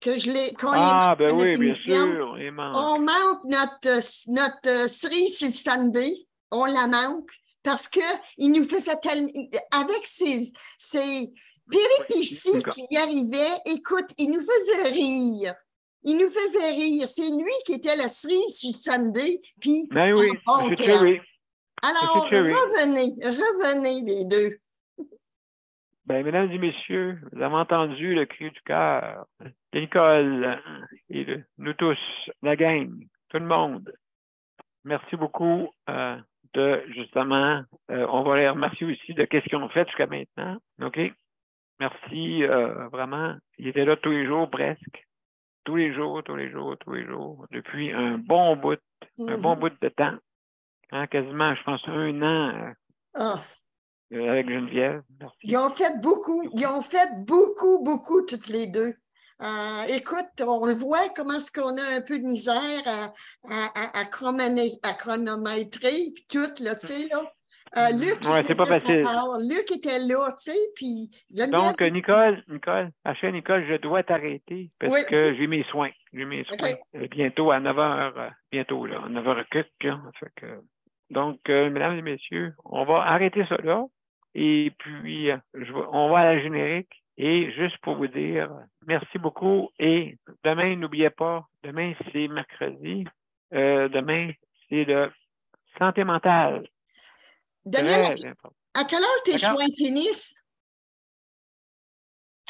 Ben oui, bien sûr, on manque notre cerise sur le sundae. On la manque. parce qu'il nous faisait tellement... Avec ses péripéties qui y arrivaient, écoute, il nous faisait rire. Il nous faisait rire. C'est lui qui était la cerise sur Sunday, puis... Ben oui, M. Cherry. Alors, revenez les deux. Ben, mesdames et messieurs, vous avez entendu le cri du cœur de Nicole et nous tous, la gang, tout le monde. Merci beaucoup justement, on va les remercier aussi de ce qu'ils ont fait jusqu'à maintenant. OK? Merci vraiment. Ils étaient là tous les jours presque. Tous les jours, depuis un bon bout de temps. Hein, quasiment, je pense, 1 an avec Geneviève. Merci. Ils ont fait beaucoup, toutes les deux. Écoute, on le voit comment est-ce qu'on a un peu de misère à chronométrer, puis tout, là, tu sais, là. Luc, c'est pas facile. Luc était là, tu sais, puis... Donc, Nicole, je dois t'arrêter parce que j'ai mes soins. Okay. Bientôt à 9h, bientôt, là, à 9h15. Donc, mesdames et messieurs, on va arrêter ça là. Et puis, on va à la générique. Et juste pour vous dire, merci beaucoup. Et demain, n'oubliez pas, demain, c'est mercredi. Demain, c'est le santé mentale. Daniel, à quelle heure tes soins finissent?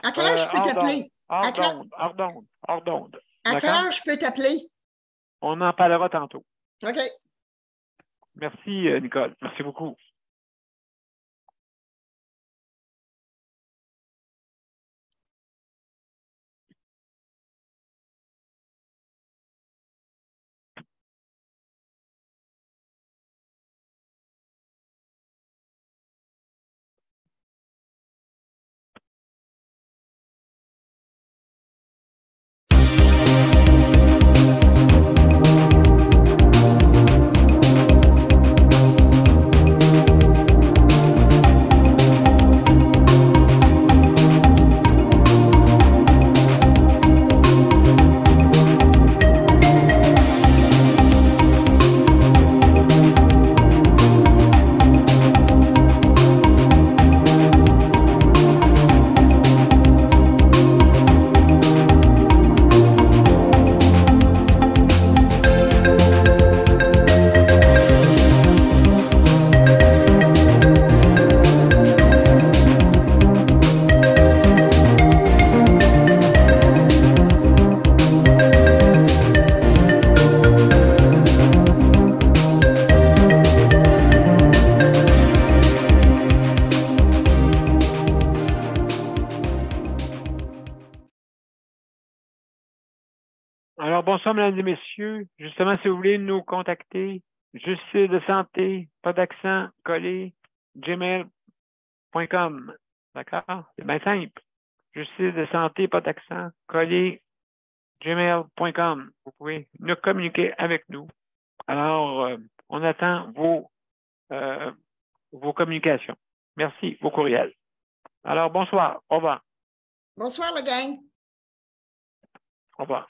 À quelle heure je peux t'appeler? Hors d'onde. À quelle heure je peux t'appeler? On en parlera tantôt. OK. Merci, Nicole. Merci beaucoup. Alors, bonsoir, mesdames et messieurs. Justement, si vous voulez nous contacter, justice de santé, pas d'accent, collé, gmail.com. D'accord? C'est bien simple. Justice de santé, pas d'accent, collé, gmail.com. Vous pouvez nous communiquer avec nous. Alors, on attend vos communications. Merci, vos courriels. Alors, bonsoir. Au revoir. Bonsoir, la gang. Au revoir.